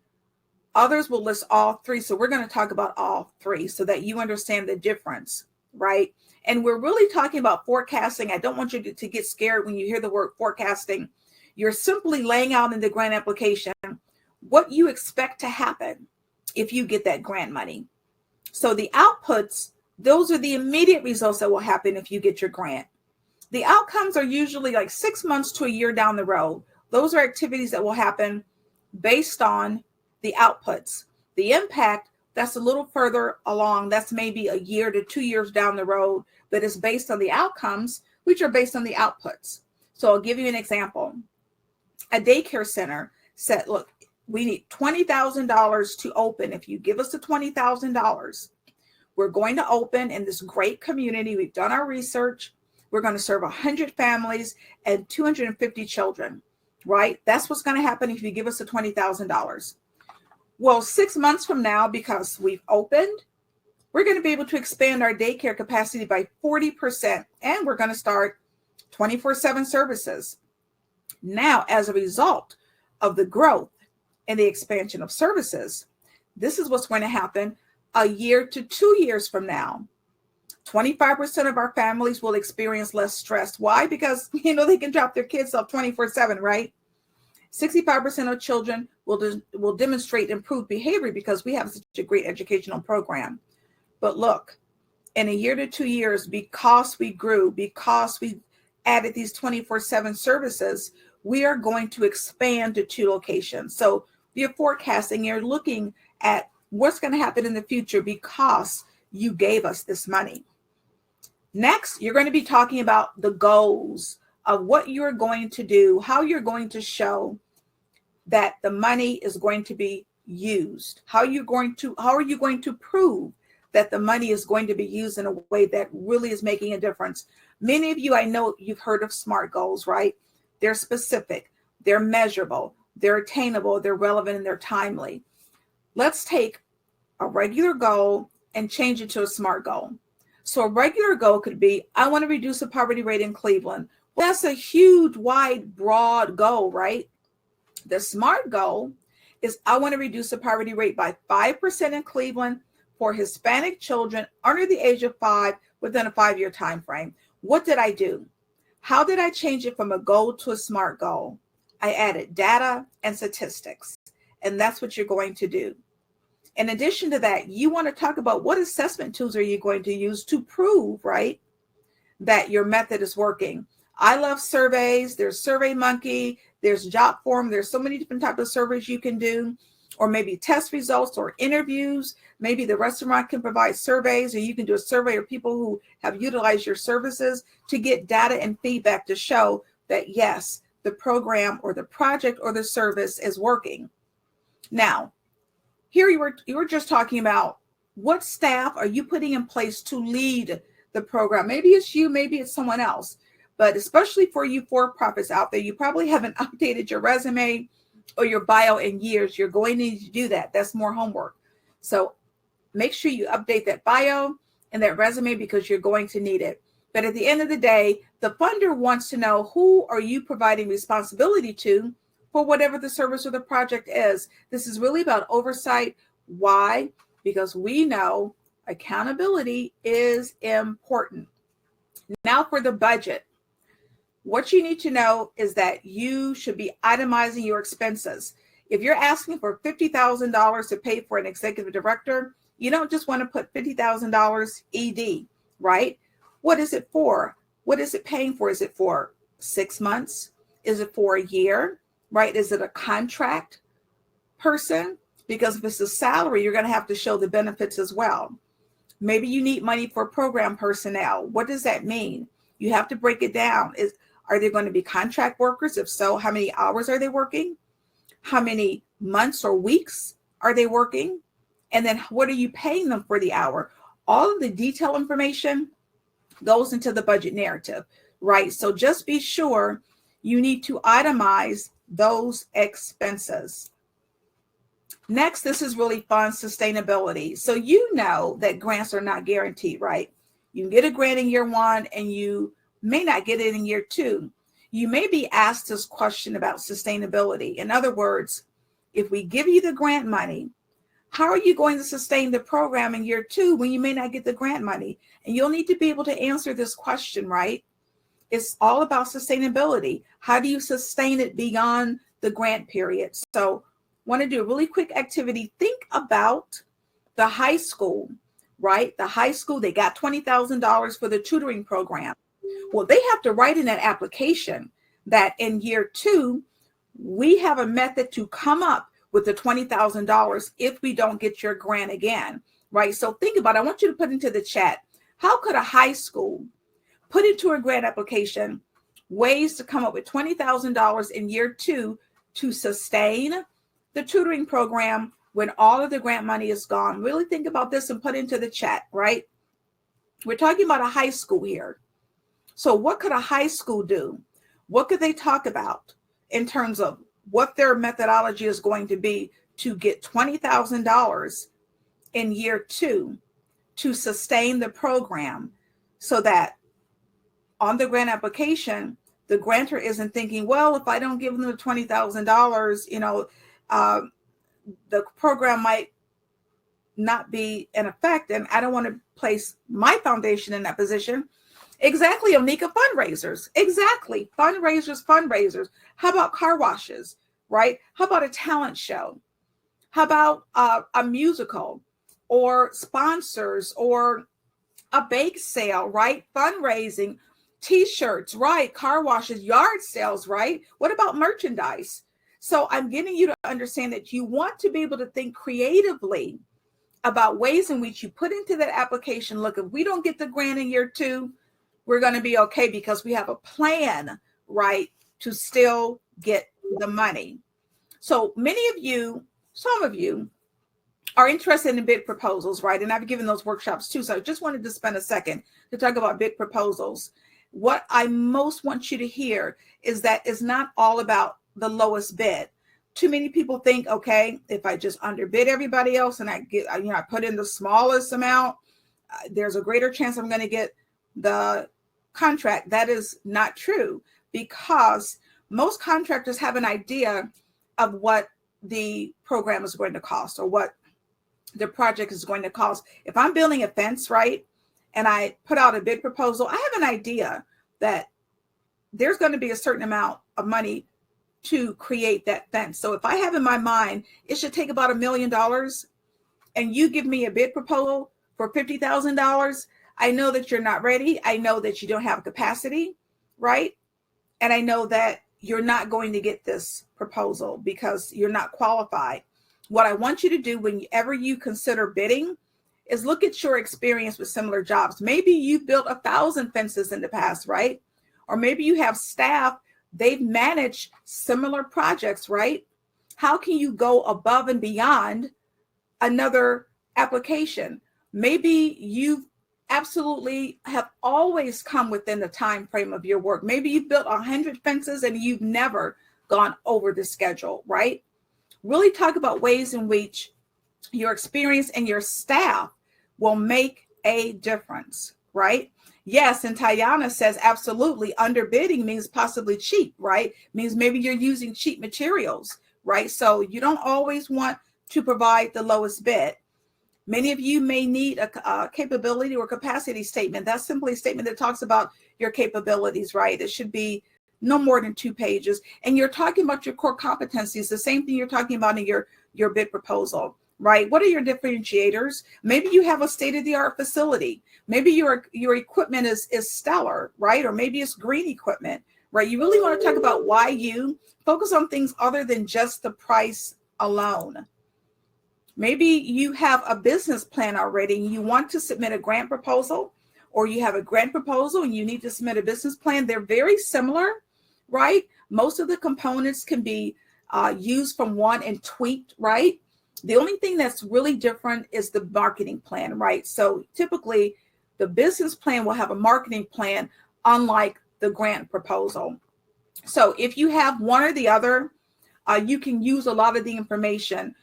Others will list all three. So we're going to talk about all three so that you understand the difference, right? And we're really talking about forecasting. I don't want you to get scared when you hear the word forecasting. You're simply laying out in the grant application what you expect to happen if you get that grant money. So the outputs, those are the immediate results that will happen if you get your grant. The outcomes are usually like 6 months to a year down the road. Those are activities that will happen based on the outputs. The impact, that's a little further along. That's maybe a year to 2 years down the road, but it's based on the outcomes, which are based on the outputs. So I'll give you an example. A daycare center said, look, we need $20,000 to open. If you give us the $20,000, we're going to open in this great community. We've done our research. We're going to serve 100 families and 250 children, right? That's what's going to happen if you give us the $20,000. Well, 6 months from now, because we've opened, we're going to be able to expand our daycare capacity by 40%, and we're going to start 24/7 services. Now, as a result of the growth and the expansion of services, this is what's going to happen a year to 2 years from now. 25% of our families will experience less stress. Why? Because, they can drop their kids off 24/7, right? 65% of children will demonstrate improved behavior because we have such a great educational program. But look, in a year to 2 years, because we grew, because we added these 24/7 services, we are going to expand to 2 locations. So you're forecasting, you're looking at what's going to happen in the future because you gave us this money. Next, you're going to be talking about the goals of what you're going to do, how you're going to show that the money is going to be used. How are you going to prove that the money is going to be used in a way that really is making a difference? Many of you, I know you've heard of SMART goals, right? They're specific, they're measurable, they're attainable, they're relevant, and they're timely. Let's take a regular goal and change it to a SMART goal. So a regular goal could be, I want to reduce the poverty rate in Cleveland. Well, that's a huge, wide, broad goal, right? The SMART goal is, I want to reduce the poverty rate by 5% in Cleveland for Hispanic children under the age of 5 within a 5-year time frame. What did I do? How did I change it from a goal to a SMART goal? I added data and statistics, and that's what you're going to do. In addition to that, you want to talk about what assessment tools are you going to use to prove, right, that your method is working. I love surveys. There's SurveyMonkey, there's JotForm. There's so many different types of surveys you can do. or maybe test results or interviews. Maybe the restaurant can provide surveys, or you can do a survey of people who have utilized your services to get data and feedback to show that, yes, the program or the project or the service is working. Now, here you were just talking about what staff are you putting in place to lead the program. Maybe it's you, maybe it's someone else, but especially for you for-profits out there, you probably haven't updated your resume or your bio in years. You're going to need to do that. That's more homework. So make sure you update that bio and that resume because you're going to need it. But at the end of the day, the funder wants to know, who are you providing responsibility to for whatever the service or the project is. This is really about oversight. Why? Because we know accountability is important. Now for the budget. What you need to know is that you should be itemizing your expenses. If you're asking for $50,000 to pay for an executive director, you don't just want to put $50,000 ED, right? What is it for? What is it paying for? Is it for 6 months? Is it for a year, right? Is it a contract person? Because if it's a salary, you're going to have to show the benefits as well. Maybe you need money for program personnel. What does that mean? You have to break it down. Are they going to be contract workers? If so, how many hours are they working? How many months or weeks are they working? And then what are you paying them for the hour? All of the detailed information goes into the budget narrative, right? So just be sure you need to itemize those expenses. Next, this is really fun, sustainability. So you know that grants are not guaranteed, right? You can get a grant in year 1 and you may not get it in year 2. You may be asked this question about sustainability. In other words, if we give you the grant money, how are you going to sustain the program in year 2 when you may not get the grant money? And you'll need to be able to answer this question, right? It's all about sustainability. How do you sustain it beyond the grant period? So want to do a really quick activity. Think about the high school, right? The high school, they got $20,000 for the tutoring program. Well, they have to write in that application that in year 2, we have a method to come up with the $20,000 if we don't get your grant again, right? So think about it. I want you to put into the chat, how could a high school put into a grant application ways to come up with $20,000 in year 2 to sustain the tutoring program when all of the grant money is gone? Really think about this and put into the chat, right? We're talking about a high school here. So what could a high school do? What could they talk about in terms of what their methodology is going to be to get $20,000 in year 2 to sustain the program, so that on the grant application, the grantor isn't thinking, well, if I don't give them the $20,000, the program might not be in effect, and I don't want to place my foundation in that position. Exactly, Onika, fundraisers. Exactly, fundraisers. How about car washes, right? How about a talent show? How about a musical or sponsors or a bake sale, right? Fundraising, t-shirts, right? Car washes, yard sales, right? What about merchandise? So I'm getting you to understand that you want to be able to think creatively about ways in which you put into that application. Look, if we don't get the grant in year 2, we're going to be okay because we have a plan, right, to still get the money. So many of you, some of you are interested in bid proposals, right? And I've given those workshops too. So I just wanted to spend a second to talk about bid proposals. What I most want you to hear is that it's not all about the lowest bid. Too many people think, okay, if I just underbid everybody else and I put in the smallest amount, there's a greater chance I'm going to get the contract. That is not true, because most contractors have an idea of what the program is going to cost or what the project is going to cost. If I'm building a fence, right, and I put out a bid proposal, I have an idea that there's going to be a certain amount of money to create that fence. So if I have in my mind, it should take about $1 million, and you give me a bid proposal for $50,000, I know that you're not ready. I know that you don't have capacity, right? And I know that you're not going to get this proposal because you're not qualified. What I want you to do whenever you consider bidding is look at your experience with similar jobs. Maybe you built 1,000 fences in the past, right? Or maybe you have staff, they've managed similar projects, right? How can you go above and beyond another application? Maybe you absolutely have always come within the time frame of your work. Maybe you've built 100 fences and you've never gone over the schedule, right? Really talk about ways in which your experience and your staff will make a difference, right? Yes, and Tayana says absolutely underbidding means possibly cheap, right? Means maybe you're using cheap materials, right? So you don't always want to provide the lowest bid. Many of you may need a capability or capacity statement. That's simply a statement that talks about your capabilities, right? It should be no more than 2 pages. And you're talking about your core competencies, the same thing you're talking about in your bid proposal, right? What are your differentiators? Maybe you have a state-of-the-art facility. Maybe your equipment is stellar, right? Or maybe it's green equipment, right? You really want to talk about why you focus on things other than just the price alone. Maybe you have a business plan already and you want to submit a grant proposal, or you have a grant proposal and you need to submit a business plan. They're very similar, right? Most of the components can be used from one and tweaked, right? The only thing that's really different is the marketing plan, right? So typically the business plan will have a marketing plan, unlike the grant proposal. So if you have one or the other, you can use a lot of the information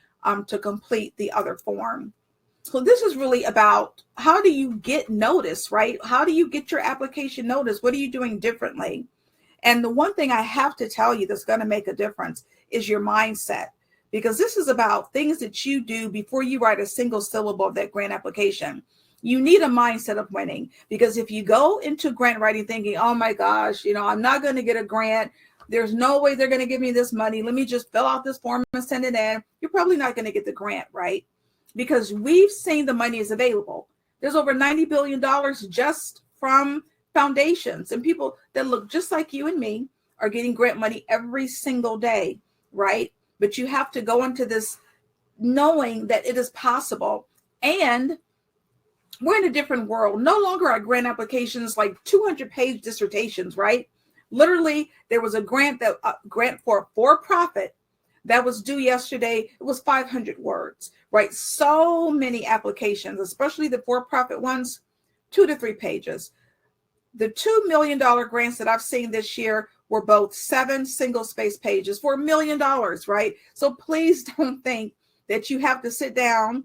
to complete the other form. So this is really about how do you get notice, right? How do you get your application notice? What are you doing differently? And the one thing I have to tell you that's going to make a difference is your mindset, because this is about things that you do before you write a single syllable of that grant application. You need a mindset of winning, because if you go into grant writing thinking, oh my gosh, I'm not going to get a grant. There's no way they're going to give me this money. Let me just fill out this form and send it in. You're probably not going to get the grant, right? Because we've seen the money is available. There's over $90 billion just from foundations, and people that look just like you and me are getting grant money every single day, right? But you have to go into this knowing that it is possible. And we're in a different world. No longer are grant applications like 200-page dissertations, right? Literally, there was a grant for a for-profit that was due yesterday. It was 500 words, right? So many applications, especially the for-profit ones, 2 to 3 pages. The $2 million grants that I've seen this year were both 7 single-space pages for $1 million, right? So please don't think that you have to sit down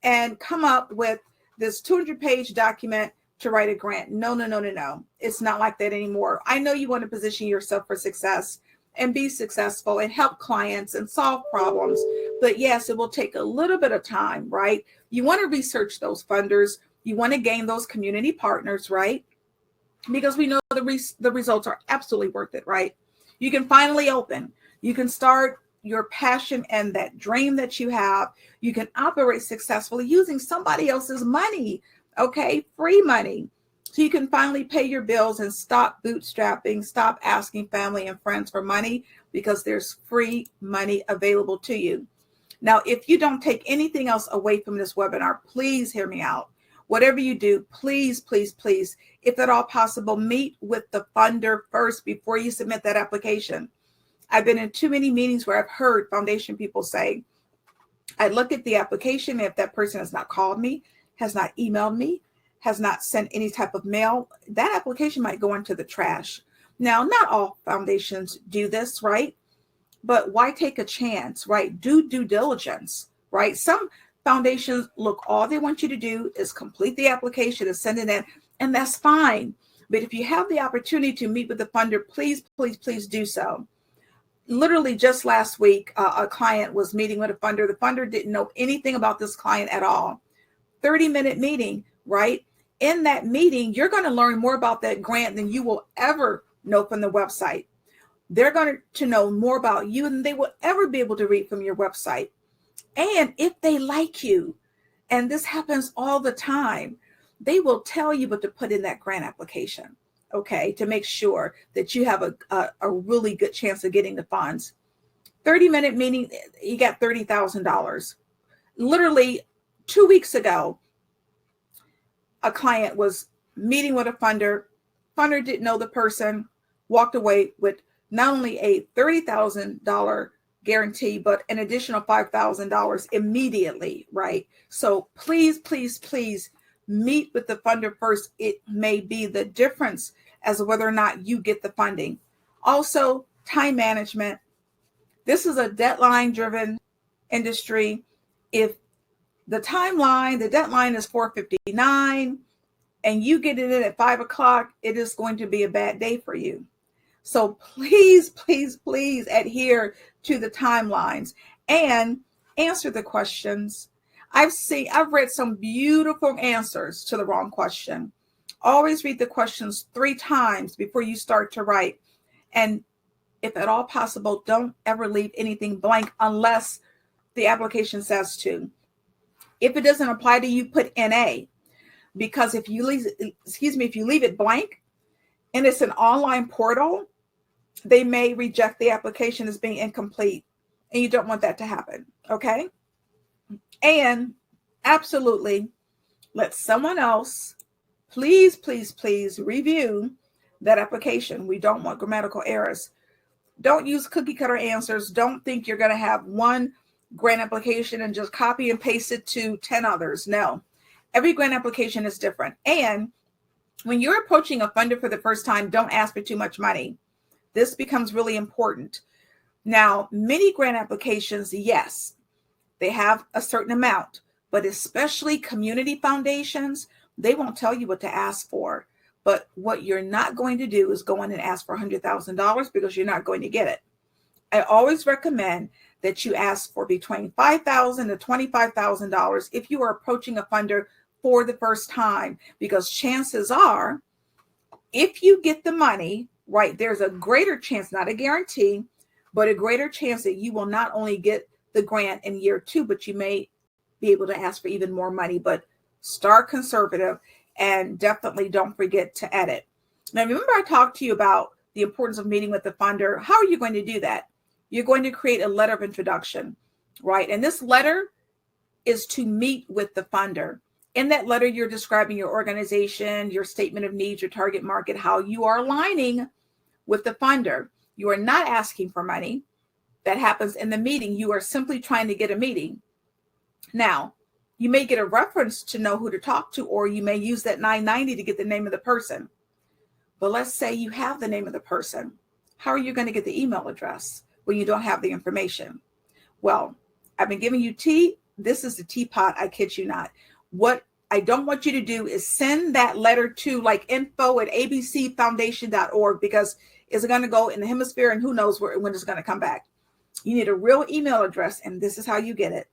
and come up with this 200-page document to write a grant. No. It's not like that anymore. I know you want to position yourself for success and be successful and help clients and solve problems. But yes, it will take a little bit of time, right? You want to research those funders. You want to gain those community partners, right? Because we know the results are absolutely worth it, right? You can finally open. You can start your passion and that dream that you have. You can operate successfully using somebody else's money, okay? Free money. So you can finally pay your bills and stop bootstrapping, stop asking family and friends for money, because there's free money available to you. Now, if you don't take anything else away from this webinar, please hear me out. Whatever you do, please, if at all possible, meet with the funder first before you submit that application. I've been in too many meetings where I've heard foundation people say, I look at the application, if that person has not called me, has not emailed me, has not sent any type of mail, that application might go into the trash. Now, not all foundations do this, right? But why take a chance, right? Do due diligence, right? Some foundations, look, all they want you to do is complete the application and send it in, and that's fine. But if you have the opportunity to meet with the funder, please do so. Literally just last week, a client was meeting with a funder. The funder didn't know anything about this client at all. 30-minute meeting, right? In that meeting, you're going to learn more about that grant than you will ever know from the website. They're going to know more about you than they will ever be able to read from your website. And if they like you, and this happens all the time, they will tell you what to put in that grant application, okay, to make sure that you have a really good chance of getting the funds. 30-minute meeting, you got $30,000. Literally 2 weeks ago, a client was meeting with a funder. Funder didn't know the person, walked away with not only a $30,000 guarantee, but an additional $5,000 immediately, right? So please, please, please meet with the funder first. It may be the difference as to whether or not you get the funding. Also, time management. This is a deadline-driven industry. If the deadline is 4:59, and you get it in at 5 o'clock, it is going to be a bad day for you. So please, please, please adhere to the timelines and answer the questions. I've read some beautiful answers to the wrong question. Always read the questions 3 times before you start to write. And if at all possible, don't ever leave anything blank unless the application says to. If it doesn't apply to you, put NA. Because if you leave it blank and it's an online portal, they may reject the application as being incomplete, and you don't want that to happen. Okay. And absolutely let someone else, please, please, please review that application. We don't want grammatical errors. Don't use cookie cutter answers. Don't think you're going to have one grant application and just copy and paste it to 10 others. No. Every grant application is different. And when you're approaching a funder for the first time, don't ask for too much money. This becomes really important. Now, many grant applications, yes, they have a certain amount, but especially community foundations, they won't tell you what to ask for. But what you're not going to do is go in and ask for $100,000 because you're not going to get it. I always recommend that you ask for between $5,000 to $25,000 if you are approaching a funder for the first time, because chances are, if you get the money, right, there's a greater chance, not a guarantee, but a greater chance that you will not only get the grant in year 2, but you may be able to ask for even more money. But start conservative and definitely don't forget to edit. Now, remember I talked to you about the importance of meeting with the funder. How are you going to do that? You're going to create a letter of introduction, right? And this letter is to meet with the funder. In that letter, you're describing your organization, your statement of needs, your target market, how you are aligning with the funder. You are not asking for money. That happens in the meeting. You are simply trying to get a meeting. Now, you may get a reference to know who to talk to, or you may use that 990 to get the name of the person. But let's say you have the name of the person. How are you going to get the email address when you don't have the information? Well, I've been giving you tea. This is the teapot. I kid you not. What I don't want you to do is send that letter to like info@abcfoundation.org, because it's going to go in the hemisphere and who knows when it's going to come back. You need a real email address, and this is how you get it.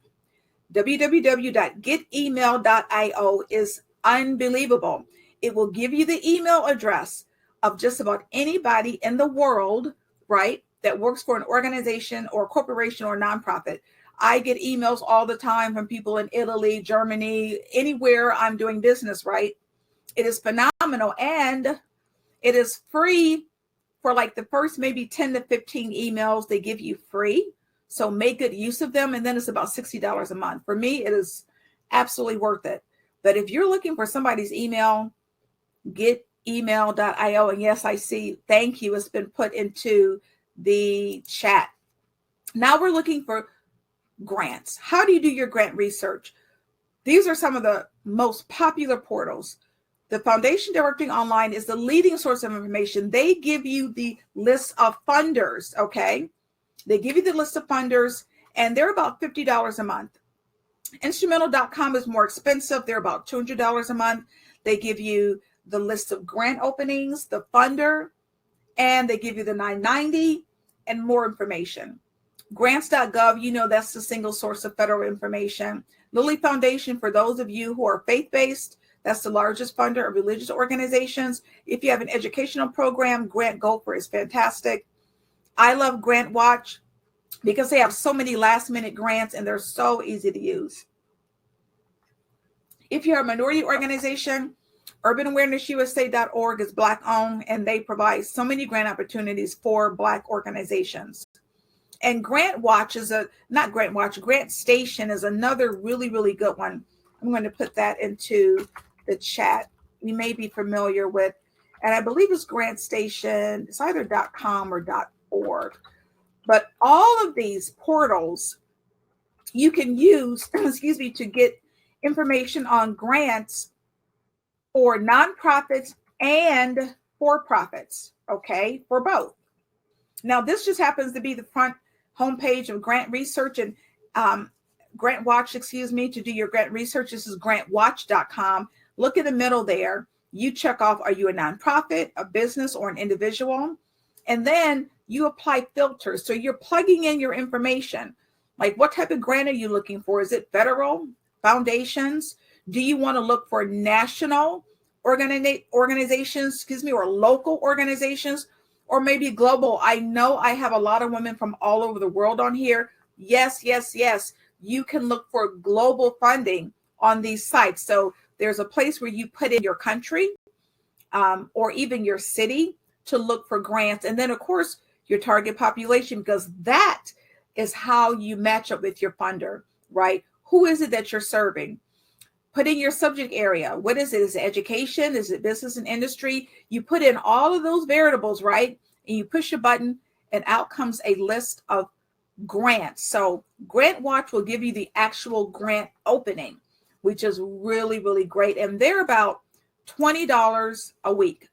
www.getemail.io is unbelievable. It will give you the email address of just about anybody in the world, right, that works for an organization or a corporation or a nonprofit. I get emails all the time from people in Italy, Germany, anywhere I'm doing business, right? It is phenomenal, and it is free for like the first maybe 10 to 15 emails they give you free. So make good use of them. And then it's about $60 a month. For me, it is absolutely worth it. But if you're looking for somebody's email, getemail.io. And yes, I see. Thank you. It's been put into the chat. Now we're looking for grants. How do you do your grant research? These are some of the most popular portals. The Foundation Directory Online is the leading source of information. They give you the list of funders, okay? They give you the list of funders, and they're about $50 a month. Instrumental.com is more expensive. They're about $200 a month. They give you the list of grant openings, the funder, and they give you the 990 and more information. Grants.gov, you know that's the single source of federal information. Lilly Foundation, for those of you who are faith-based, that's the largest funder of religious organizations. If you have an educational program, Grant Gopher is fantastic. I love Grant Watch because they have so many last-minute grants and they're so easy to use. If you're a minority organization, UrbanAwarenessUSA.org is Black-owned, and they provide so many grant opportunities for Black organizations. And Grant Watch is not Grant Watch, Grant Station is another really, really good one. I'm going to put that into the chat. You may be familiar with, and I believe it's Grant Station. It's either .com or .org. But all of these portals you can use, excuse me, to get information on grants for nonprofits and for-profits, okay, for both. Now, this just happens to be the front homepage of Grant Research and Grant Watch, excuse me, to do your grant research. This is grantwatch.com. Look in the middle there. You check off, are you a nonprofit, a business, or an individual? And then you apply filters. So you're plugging in your information. Like, what type of grant are you looking for? Is it federal, foundations? Do you want to look for national organizations, excuse me, or local organizations, or maybe global? I know I have a lot of women from all over the world on here. Yes, yes, yes. You can look for global funding on these sites. So there's a place where you put in your country or even your city to look for grants. And then, of course, your target population, because that is how you match up with your funder, right? Who is it that you're serving? Put in your subject area. What is it? Is it education? Is it business and industry? You put in all of those variables, right? And you push a button and out comes a list of grants. So Grant Watch will give you the actual grant opening, which is really, really great. And they're about $20 a week.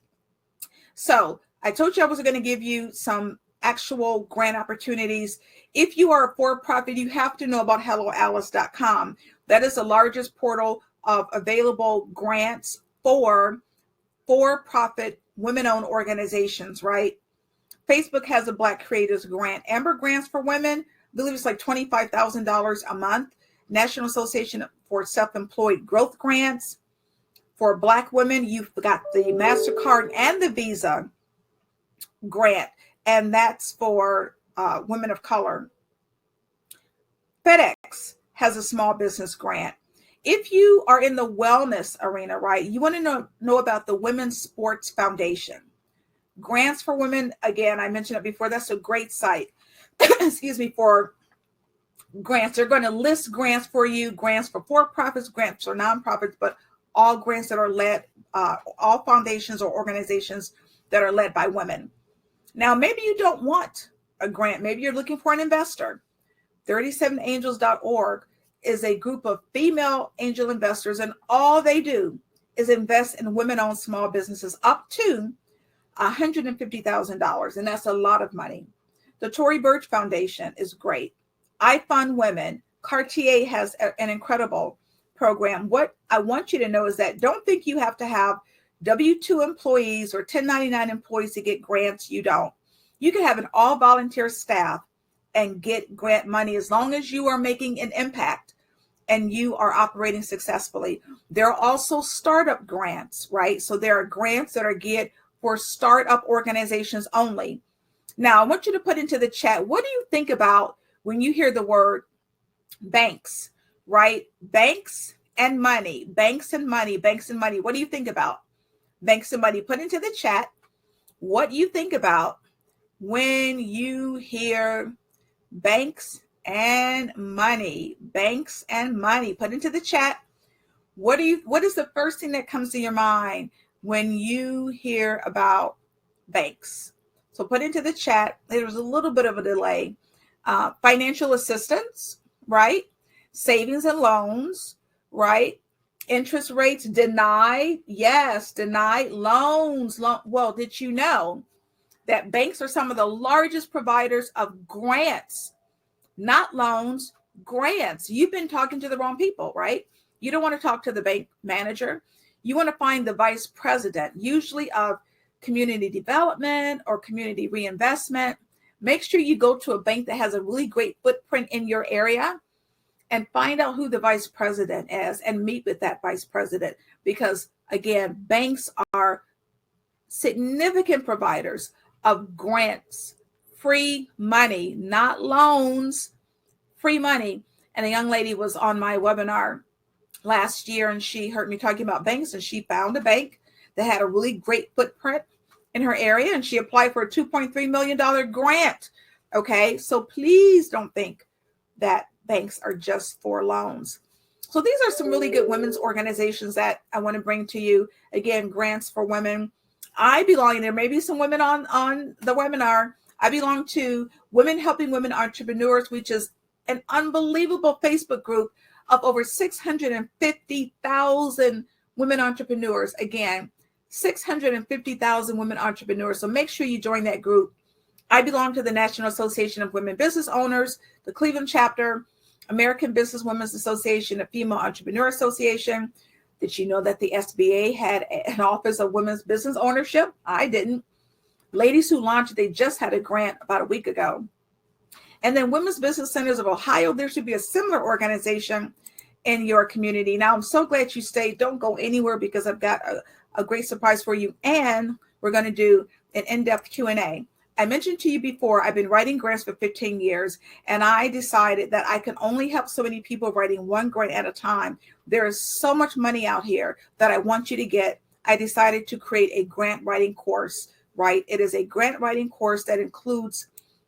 So I told you I was going to give you some actual grant opportunities. If you are a for-profit, you have to know about helloalice.com. That is the largest portal of available grants for for-profit women-owned organizations, right? Facebook has a Black Creators Grant. Amber Grants for Women, I believe it's like $25,000 a month. National Association for Self-Employed Growth Grants. For Black women, you've got the MasterCard and the Visa grant, and that's for women of color. FedEx has a small business grant. If you are in the wellness arena, right, you want to know about the Women's Sports Foundation. Grants for Women, again, I mentioned it before, that's a great site, excuse me, for grants. They're going to list grants for you, grants for for-profits, grants for nonprofits, but all grants that are led, all foundations or organizations that are led by women. Now, maybe you don't want a grant. Maybe you're looking for an investor. 37angels.org is a group of female angel investors, and all they do is invest in women-owned small businesses up to $150,000, and that's a lot of money. The Tory Burch Foundation is great. I Fund Women. Cartier has an incredible program. What I want you to know is that don't think you have to have W-2 employees or 1099 employees to get grants. You don't. You can have an all-volunteer staff and get grant money as long as you are making an impact and you are operating successfully. There are also startup grants, right? So there are grants that are geared for startup organizations only. Now, I want you to put into the chat, what do you think about when you hear the word banks, right? Banks and money, banks and money, banks and money. What do you think about? Banks and money. Put into the chat what you think about when you hear banks and money. Banks and money. Put into the chat. What is the first thing that comes to your mind when you hear about banks? So put into the chat. There's a little bit of a delay. Financial assistance, right? Savings and loans, right? Interest rates denied. Yes, denied. Loans. Well, did you know that banks are some of the largest providers of grants? Not loans, grants. You've been talking to the wrong people, right? You don't want to talk to the bank manager. You want to find the vice president, usually of community development or community reinvestment. Make sure you go to a bank that has a really great footprint in your area and find out who the vice president is and meet with that vice president. Because again, banks are significant providers of grants, free money, not loans, free money. And a young lady was on my webinar last year and she heard me talking about banks, and she found a bank that had a really great footprint in her area, and she applied for a $2.3 million grant Okay, so please don't think that banks are just for loans. So these are some really good women's organizations that I want to bring to you. Again, grants for women. I belong, there may be some women on the webinar. I belong to Women Helping Women Entrepreneurs, which is an unbelievable Facebook group of over 650,000 women entrepreneurs. Again, 650,000 women entrepreneurs. So make sure you join that group. I belong to the National Association of Women Business Owners, the Cleveland chapter, American Business Women's Association, a Female Entrepreneur Association. Did you know that the SBA had an Office of Women's Business Ownership? I didn't. Ladies Who Launch, they just had a grant about a week ago. And then Women's Business Centers of Ohio, there should be a similar organization in your community. Now, I'm so glad you stayed. Don't go anywhere because I've got a great surprise for you. And we're going to do an in-depth Q&A. I mentioned to you before, I've been writing grants for 15 years, and I decided that I can only help so many people writing one grant at a time. There is so much money out here that I want you to get. I decided to create a grant writing course, right? It is a grant writing course that includes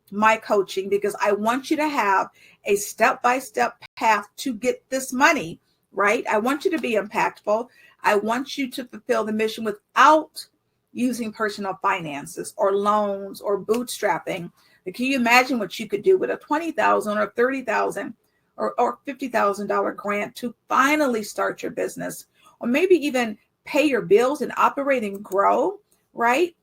my coaching because I want you to have a step-by-step path to get this money, right? I want you to be impactful. I want you to fulfill the mission without using personal finances or loans or bootstrapping. Can you imagine what you could do with a $20,000 or $30,000 or $50,000 grant to finally start your business, or maybe even pay your bills and operate and grow, right?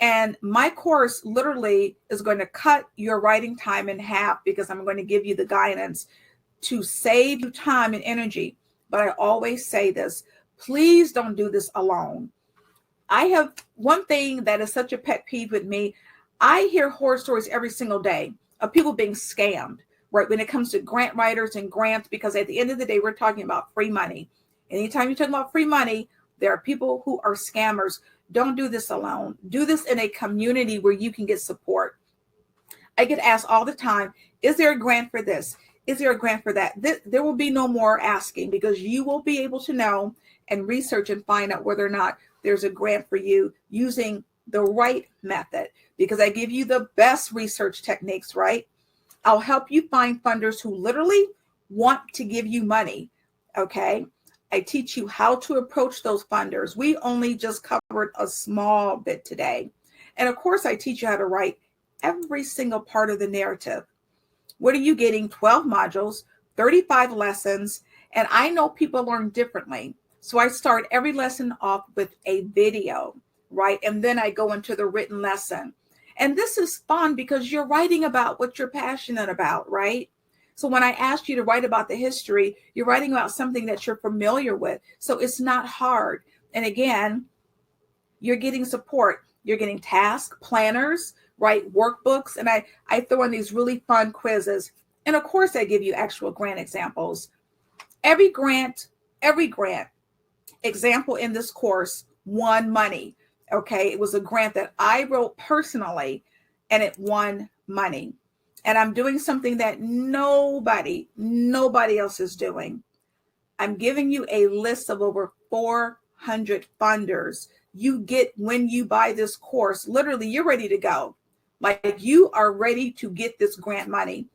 And my course literally is going to cut your writing time in half because I'm going to give you the guidance to save you time and energy. But I always say this, please don't do this alone. I have one thing that is such a pet peeve with me. I hear horror stories every single day of people being scammed, right? When it comes to grant writers and grants, because at the end of the day, we're talking about free money. Anytime you're talking about free money, there are people who are scammers. Don't do this alone. Do this in a community where you can get support. I get asked all the time, is there a grant for this? Is there a grant for that? There will be no more asking because you will be able to know and research and find out whether or not there's a grant for you using the right method, because I give you the best research techniques, right? I'll help you find funders who literally want to give you money, okay? I teach you how to approach those funders. We only just covered a small bit today. And of course, I teach you how to write every single part of the narrative. What are you getting? 12 modules, 35 lessons, and I know people learn differently. So I start every lesson off with a video, right? And then I go into the written lesson. And this is fun because you're writing about what you're passionate about, right? So when I asked you to write about the history, you're writing about something that you're familiar with. So it's not hard. And again, you're getting support. You're getting task planners, right? Workbooks. And I throw in these really fun quizzes. And of course, I give you actual grant examples. Every grant example in this course won money. Okay. It was a grant that I wrote personally and it won money. And I'm doing something that nobody else is doing. I'm giving you a list of over 400 funders. You get, when you buy this course, literally you're ready to go. Like you are ready to get this grant money.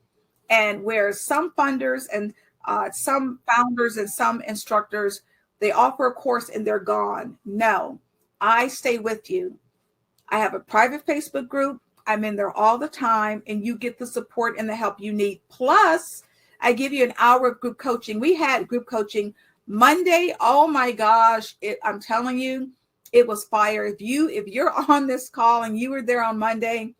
And where some funders and some founders and some instructors, they offer a course and they're gone. No, I stay with you. I have a private Facebook group. I'm in there all the time and you get the support and the help you need. Plus, I give you an hour of group coaching. We had group coaching Monday. Oh my gosh. I'm telling you, it was fire. If you're on this call and you were there on Monday,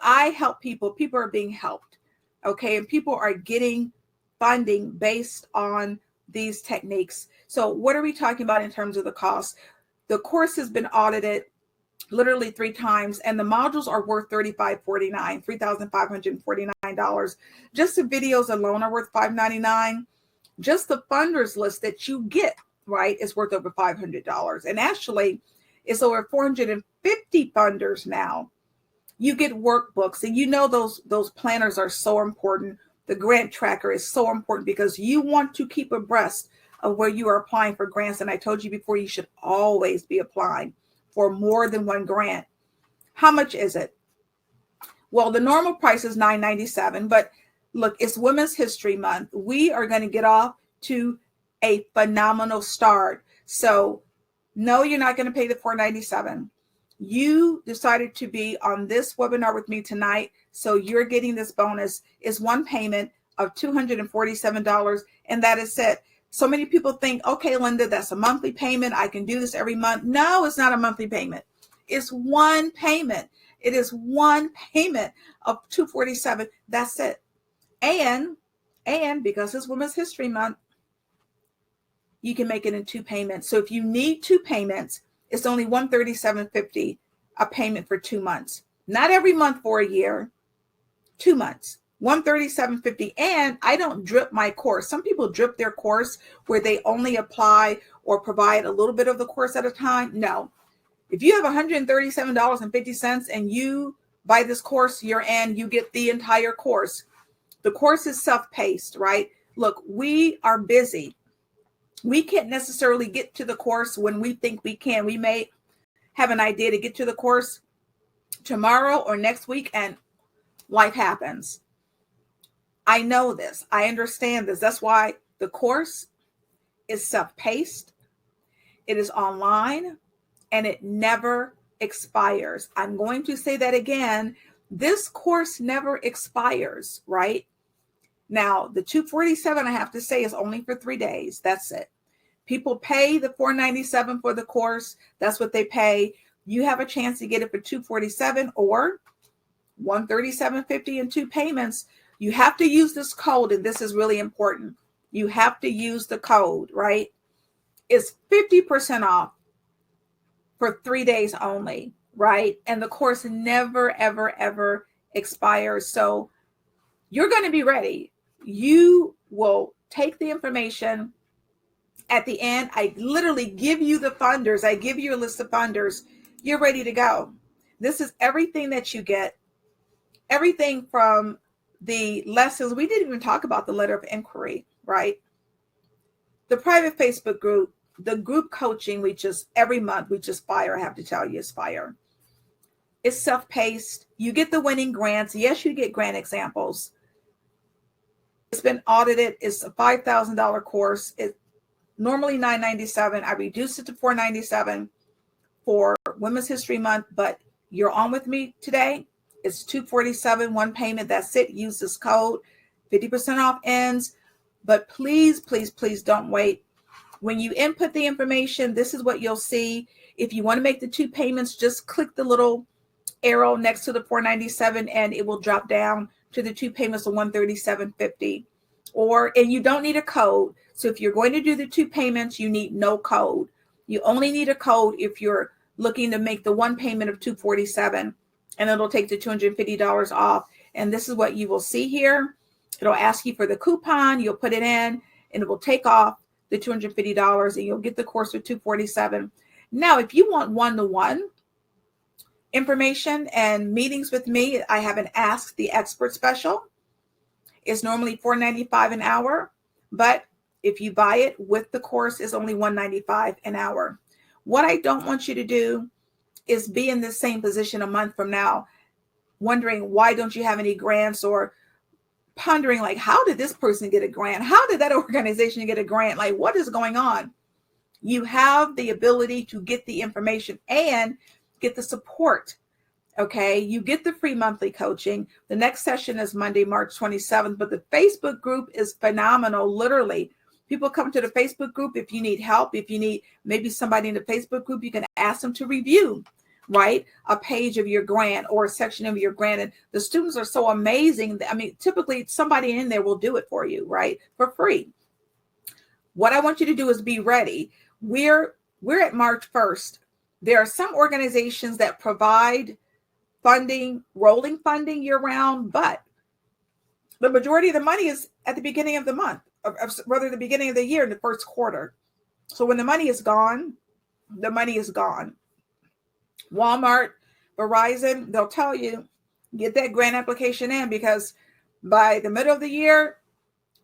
I help people. People are being helped. Okay. And people are getting funding based on these techniques. So what are we talking about in terms of the cost? The course has been audited literally 3 times, and the modules are worth $3,549. Just the videos alone are worth $599. Just the funders list that you get, right, is worth over $500. And actually, it's over 450 funders now. You get workbooks, and you know those planners are so important. The grant tracker is so important because you want to keep abreast of where you are applying for grants. And I told you before, you should always be applying for more than one grant. How much is it? Well, the normal price is $9.97, but look, it's Women's History Month. We are going to get off to a phenomenal start. So no, you're not going to pay the $4.97. You decided to be on this webinar with me tonight, so you're getting this bonus. Is one payment of $247, and that is it. So many people think, okay, Linda, that's a monthly payment. I can do this every month. No, it's not a monthly payment. It's one payment. It is one payment of $247. That's it. And because it's Women's History Month, you can make it in two payments. So if you need two payments, it's only $137.50 a payment for 2 months. Not every month for a year, 2 months. $137.50. And I don't drip my course. Some people drip their course where they only apply or provide a little bit of the course at a time. No. If you have $137.50 and you buy this course, you're in, you get the entire course. The course is self-paced, right? Look, we are busy. We can't necessarily get to the course when we think we can. We may have an idea to get to the course tomorrow or next week, and life happens. I know this. I understand this. That's why the course is self-paced. It is online, and it never expires. I'm going to say that again. This course never expires, right? Now, the $247, I have to say, is only for 3 days. That's it. People pay the $497 for the course. That's what they pay. You have a chance to get it for $247 or $137.50 in two payments. You have to use this code, and this is really important. You have to use the code, right? It's 50% off for 3 days only, right? And the course never, ever, ever expires. So you're going to be ready. You will take the information. At the end, I literally give you the funders. I give you a list of funders. You're ready to go. This is everything that you get. Everything from the lessons. We didn't even talk about the letter of inquiry, right? The private Facebook group, the group coaching, every month, we just fire. I have to tell you, it's fire. It's self-paced. You get the winning grants. Yes, you get grant examples. It's been audited. It's a $5,000 course. It's normally $997. I reduced it to $497 for Women's History Month, but you're on with me today. It's $247, one payment. That's it. Use this code. 50% off ends. But please, please, please don't wait. When you input the information, this is what you'll see. If you want to make the two payments, just click the little arrow next to the $497 and it will drop down to the two payments of $137.50. And you don't need a code. So if you're going to do the two payments, you need no code. You only need a code if you're looking to make the one payment of $247, and it'll take the $250 off. And this is what you will see here. It'll ask you for the coupon. You'll put it in, and it will take off the $250, and you'll get the course for $247. Now, if you want one-to-one information and meetings with me, I have an Ask the Expert special. It's normally $4.95 an hour, but if you buy it with the course, it's only $195 an hour. What I don't want you to do is be in the same position a month from now, wondering why don't you have any grants, or pondering like, how did this person get a grant? How did that organization get a grant? Like, what is going on? You have the ability to get the information and get the support. Okay, you get the free monthly coaching. The next session is Monday, March 27th, but the Facebook group is phenomenal. Literally, people come to the Facebook group if you need help. If you need maybe somebody in the Facebook group, you can ask them to review, right, a page of your grant or a section of your grant. And the students are so amazing. I mean, typically somebody in there will do it for you, right, for free. What I want you to do is be ready. We're at March 1st. There are some organizations that provide funding, rolling funding year round, but the majority of the money is at the beginning of the month, or rather the beginning of the year in the first quarter. So when the money is gone, the money is gone. Walmart, Verizon, they'll tell you, get that grant application in, because by the middle of the year,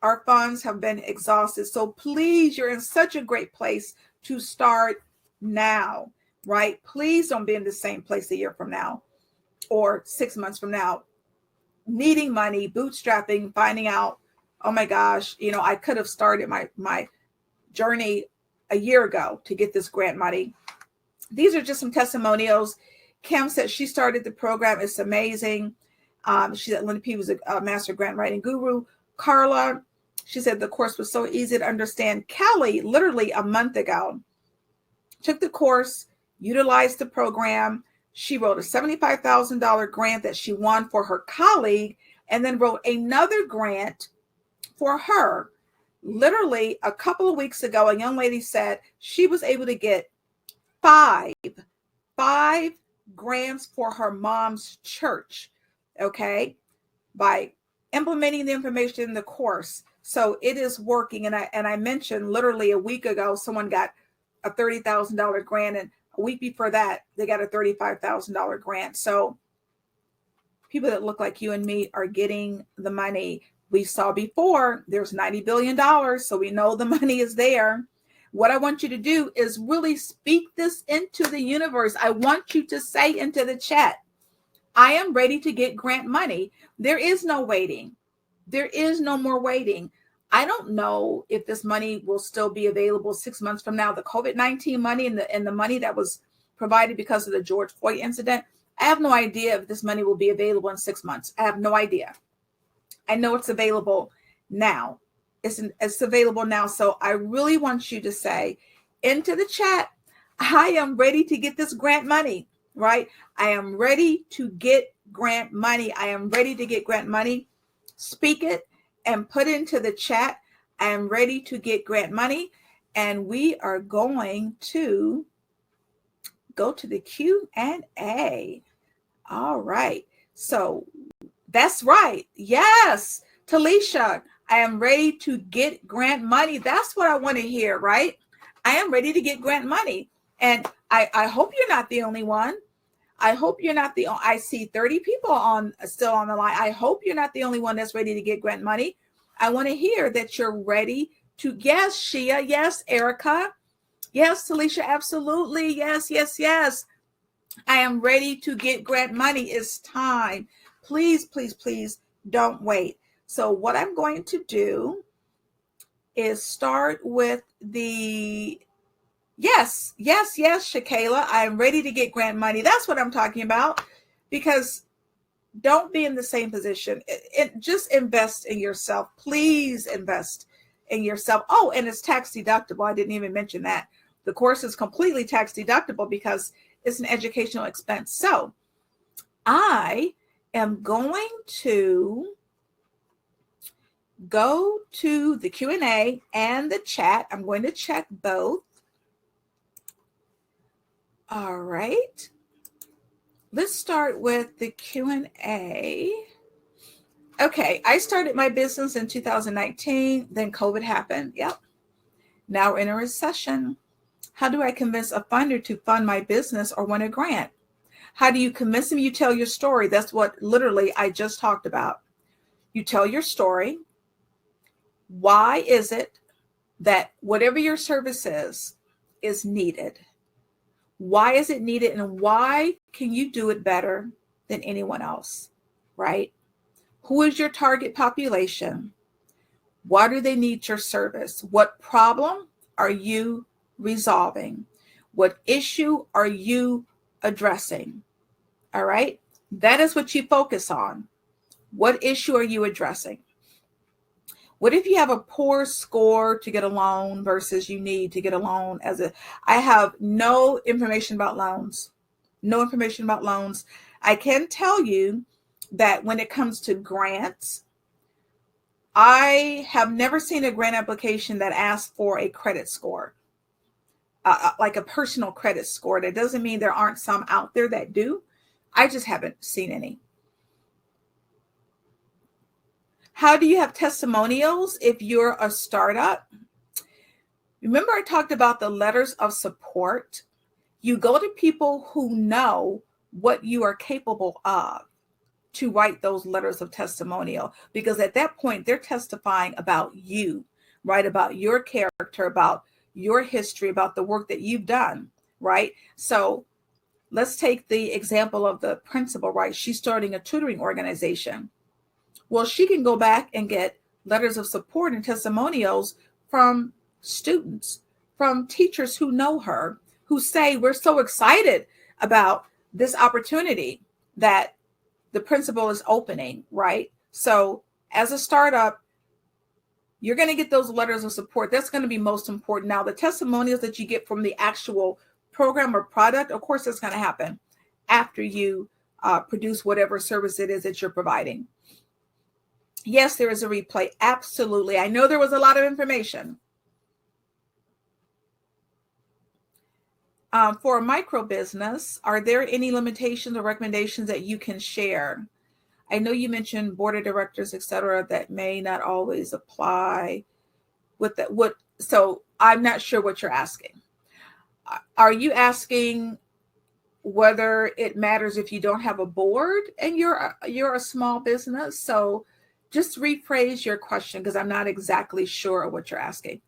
our funds have been exhausted. So please, you're in such a great place to start now, right? Please don't be in the same place a year from now or 6 months from now. needing money, bootstrapping, finding out, oh my gosh, I could have started my journey a year ago to get this grant money. These are just some testimonials. Kim said she started the program. It's amazing. She said Linda P was a master grant writing guru. Carla, she said the course was so easy to understand. Kelly, literally a month ago, took the course, utilized the program. She wrote a $75,000 grant that she won for her colleague, and then wrote another grant for her. Literally a couple of weeks ago, a young lady said she was able to get five grants for her mom's church, okay, by implementing the information in the course. So it is working. And I mentioned literally a week ago, someone got a $30,000 grant, and a week before that, they got a $35,000 grant. So people that look like you and me are getting the money. We saw before there's $90 billion. So we know the money is there. What I want you to do is really speak this into the universe. I want you to say into the chat, I am ready to get grant money. There is no waiting. There is no more waiting. I don't know if this money will still be available 6 months from now. The COVID-19 money and the money that was provided because of the George Floyd incident, I have no idea if this money will be available in 6 months. I have no idea. I know it's available now. It's available now. So I really want you to say into the chat, I am ready to get this grant money, right? I am ready to get grant money. I am ready to get grant money. Speak it and put into the chat. I am ready to get grant money. And we are going to go to the Q&A. All right. So that's right. Yes. Talisha, I am ready to get grant money. That's what I want to hear, right? I am ready to get grant money. And I hope you're not the only one. I hope you're not I see 30 people still on the line. I hope you're not the only one that's ready to get grant money. I want to hear that you're ready to, yes, Shia, yes, Erica, yes, Talisha, absolutely, yes, yes, yes. I am ready to get grant money. It's time. Please, please, please don't wait. So what I'm going to do is start with the yes, Shakayla, I'm ready to get grant money. That's what I'm talking about, because don't be in the same position. Just invest in yourself. Please invest in yourself. Oh, and it's tax deductible. I didn't even mention that. The course is completely tax deductible because it's an educational expense. So I am going to go to the Q&A and the chat. I'm going to check both. All right. Let's start with the Q&A. Okay, I started my business in 2019, then COVID happened. Yep. Now we're in a recession. How do I convince a funder to fund my business or win a grant? How do you convince them? You tell your story. That's what literally I just talked about. You tell your story. Why is it that whatever your service is needed? Why is it needed, and why can you do it better than anyone else, right? Who is your target population? Why do they need your service? What problem are you resolving? What issue are you addressing? All right. That is what you focus on. What issue are you addressing? What if you have a poor score to get a loan versus you need to get a loan I have no information about loans. No information about loans. I can tell you that when it comes to grants, I have never seen a grant application that asks for a credit score, like a personal credit score. That doesn't mean there aren't some out there that do. I just haven't seen any. How do you have testimonials if you're a startup? Remember I talked about the letters of support? You go to people who know what you are capable of to write those letters of testimonial, because at that point they're testifying about you, right? About your character, about your history, about the work that you've done, right? So let's take the example of the principal, right? She's starting a tutoring organization. Well, she can go back and get letters of support and testimonials from students, from teachers who know her, who say, we're so excited about this opportunity that the principal is opening, right? So as a startup, you're going to get those letters of support. That's going to be most important. Now, the testimonials that you get from the actual program or product, of course, that's going to happen after you produce whatever service it is that you're providing. Yes, there is a replay. Absolutely. I know there was a lot of information. For a micro business, are there any limitations or recommendations that you can share? I know you mentioned board of directors, et cetera, that may not always apply with that. So I'm not sure what you're asking. Are you asking whether it matters if you don't have a board and you're a small business? So just rephrase your question, because I'm not exactly sure what you're asking.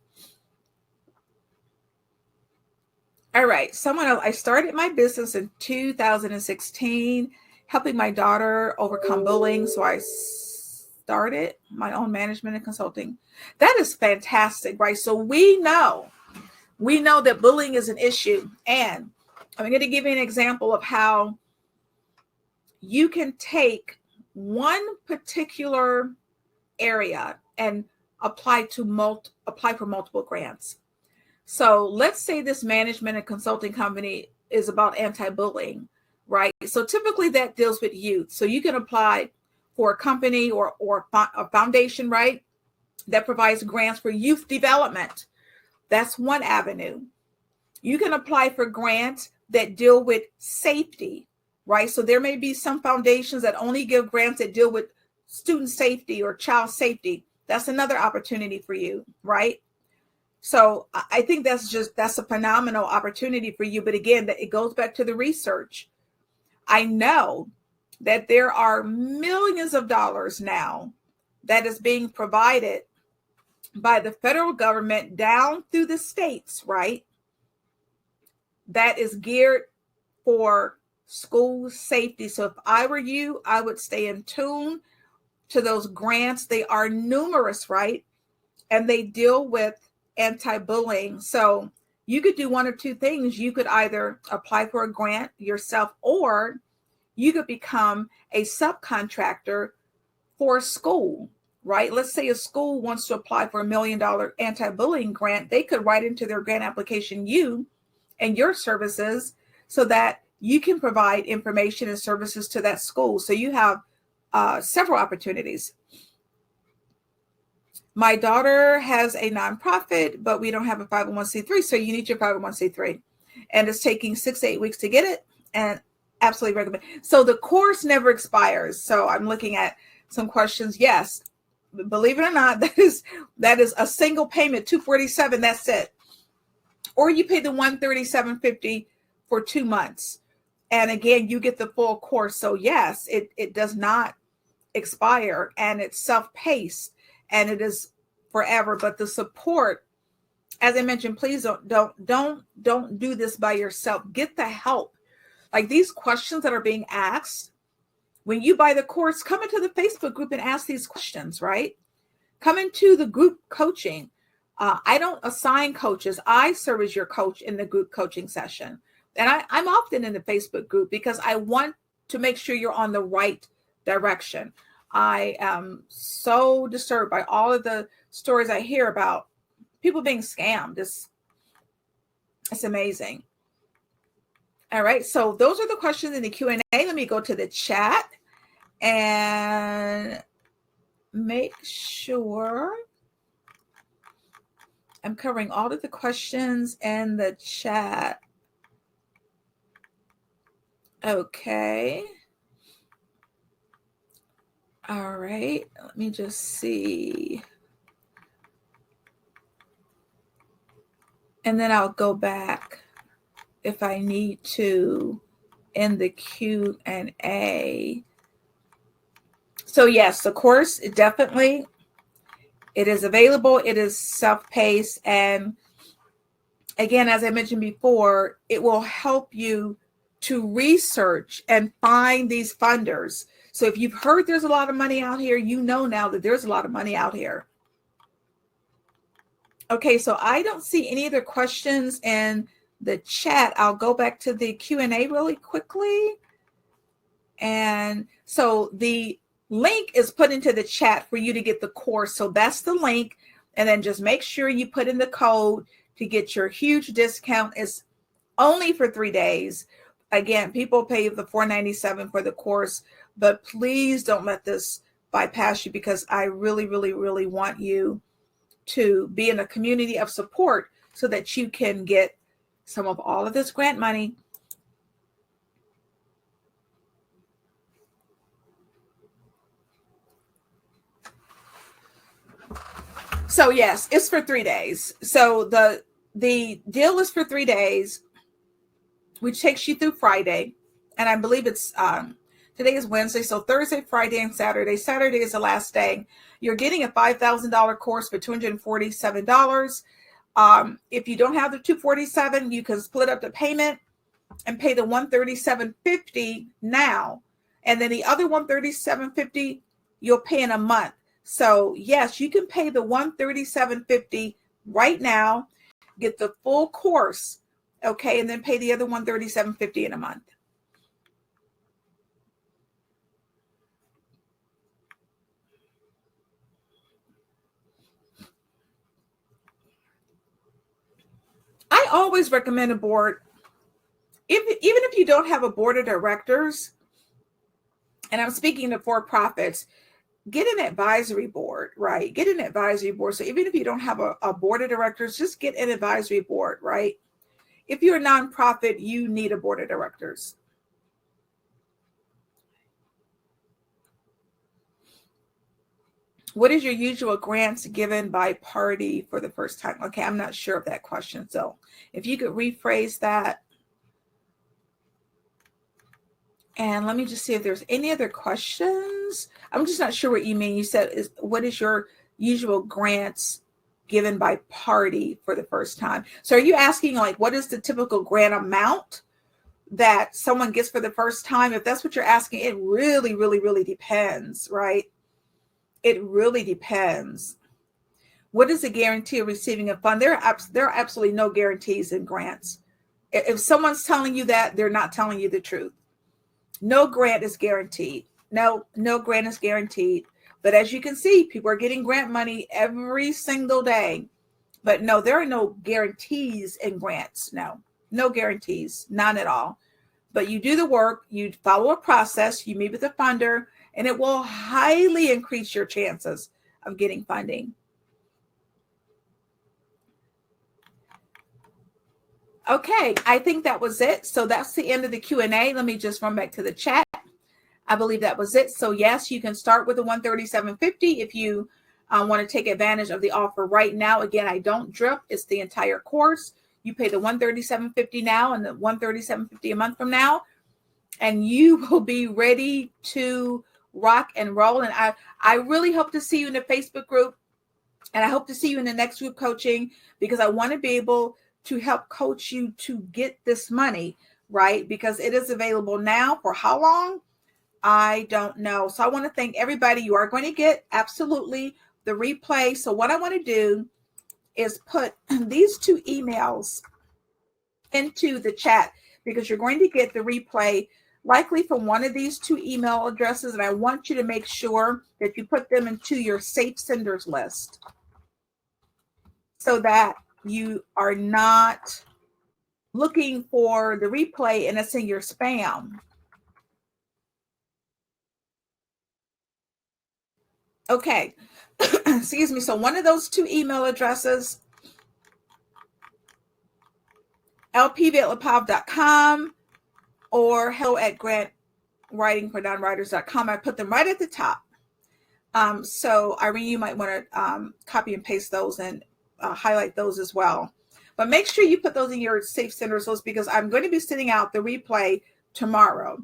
All right. Someone else. I started my business in 2016, helping my daughter overcome bullying. So I started my own management and consulting. That is fantastic, right? So we know that bullying is an issue. And I'm going to give you an example of how you can take one particular area and apply for multiple grants. So let's say this management and consulting company is about anti-bullying, right? So typically that deals with youth. So you can apply for a company or a foundation, right, that provides grants for youth development. That's one avenue. You can apply for grants that deal with safety, right? So there may be some foundations that only give grants that deal with student safety or child safety. That's another opportunity for you, right? So I think that's a phenomenal opportunity for you. But again, it goes back to the research. I know that there are millions of dollars now that is being provided by the federal government down through the states, right? That is geared for school safety. So if I were you, I would stay in tune to those grants. They are numerous, right? And they deal with anti-bullying. So you could do one or two things. You could either apply for a grant yourself, or you could become a subcontractor for a school, right? Let's say a school wants to apply for $1 million anti-bullying grant. They could write into their grant application you and your services so that you can provide information and services to that school. So you have several opportunities. My daughter has a nonprofit, but we don't have a 501c3. So you need your 501c3. And it's taking 6 to 8 weeks to get it. And absolutely recommend. So the course never expires. So I'm looking at some questions. Yes, believe it or not, that is a single payment, $247. That's it. Or you pay the $137.50 for 2 months. And again, you get the full course. So yes, it does not expire, and it's self-paced, and it is forever. But the support, as I mentioned, please don't do this by yourself. Get the help. Like these questions that are being asked, when you buy the course, come into the Facebook group and ask these questions, right? Come into the group coaching. I don't assign coaches. I serve as your coach in the group coaching session. And I'm often in the Facebook group because I want to make sure you're on the right direction. I am so disturbed by all of the stories I hear about people being scammed. It's amazing. All right. So those are the questions in the Q&A. Let me go to the chat and make sure I'm covering all of the questions in the chat. Okay. All right. Let me just see. And then I'll go back if I need to in the Q&A. So yes, the course, it is available. It is self-paced. And again, as I mentioned before, it will help you to research and find these funders. So if you've heard there's a lot of money out here, you know now that there's a lot of money out here. Okay, so I don't see any other questions in the chat. I'll go back to the Q&A really quickly. And so the link is put into the chat for you to get the course. So that's the link. And then just make sure you put in the code to get your huge discount. It's only for 3 days. Again, people pay the $497 for the course, but please don't let this bypass you, because I really, really, really want you to be in a community of support so that you can get some of all of this grant money. So yes, it's for 3 days. So the deal is for 3 days, which takes you through Friday. And I believe it's today is Wednesday, so Thursday, Friday, and Saturday. Saturday is the last day. You're getting a $5,000 course for $247. If you don't have the $247, you can split up the payment and pay the $137.50 now, and then the other $137.50 you'll pay in a month. So yes, you can pay the $137.50 right now, get the full course, okay, and then pay the other $137.50 in a month. I always recommend a board. Even if you don't have a board of directors, and I'm speaking to for-profits, get an advisory board, right? Get an advisory board. So even if you don't have a board of directors, just get an advisory board, right? If you're a nonprofit, you need a board of directors. What is your usual grants given by party for the first time? Okay, I'm not sure of that question. So if you could rephrase that. And let me just see if there's any other questions. I'm just not sure what you mean. You said, what is your usual grants given by party for the first time? So are you asking, like, what is the typical grant amount that someone gets for the first time? If that's what you're asking, it really, really, really depends, right? It really depends. What is the guarantee of receiving a fund? There are absolutely no guarantees in grants. If someone's telling you that, they're not telling you the truth. No grant is guaranteed. No grant is guaranteed. But as you can see, people are getting grant money every single day. But no, there are no guarantees in grants. No guarantees, none at all. But you do the work, you follow a process, you meet with the funder, and it will highly increase your chances of getting funding. Okay, I think that was it. So that's the end of the Q&A. Let me just run back to the chat. I believe that was it. So yes, you can start with the $137.50 if you want to take advantage of the offer right now. Again, I don't drip. It's the entire course. You pay the $137.50 now and the $137.50 a month from now, and you will be ready to rock and roll. And I really hope to see you in the Facebook group, and I hope to see you in the next group coaching, because I want to be able to help coach you to get this money, right? Because it is available now. For how long? I don't know. So I want to thank everybody. You are going to get absolutely the replay. So what I want to do is put these 2 emails into the chat, because you're going to get the replay likely from one of these 2 email addresses. And I want you to make sure that you put them into your safe senders list, so that you are not looking for the replay and it's in your spam. Okay. Excuse me. So one of those 2 email addresses, lpv@lepov.com or hello@grantwritingfornonwriters.com. I put them right at the top. So Irene, you might want to copy and paste those and highlight those as well. But make sure you put those in your safe senders list, because I'm going to be sending out the replay tomorrow.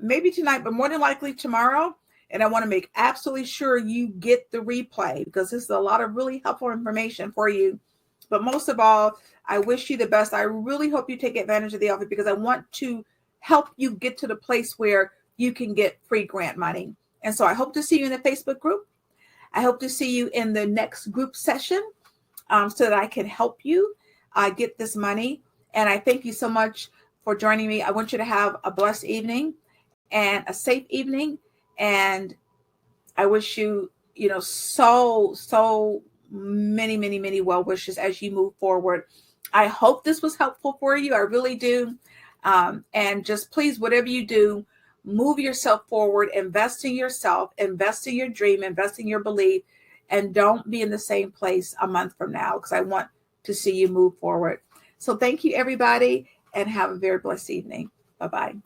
Maybe tonight, but more than likely tomorrow. And I want to make absolutely sure you get the replay, because this is a lot of really helpful information for you But most of all, I wish you the best. I really hope you take advantage of the offer because I want to help you get to the place where you can get free grant money. And so I hope to see you in the Facebook group. I hope to see you in the next group session so that I can help you get this money. And I thank you so much for joining me. I want you to have a blessed evening and a safe evening. And I wish you, so many well wishes as you move forward. I hope this was helpful for you. I really do. And just please, whatever you do, move yourself forward, invest in yourself, invest in your dream, invest in your belief, and don't be in the same place a month from now because I want to see you move forward. So thank you, everybody, and have a very blessed evening. Bye-bye.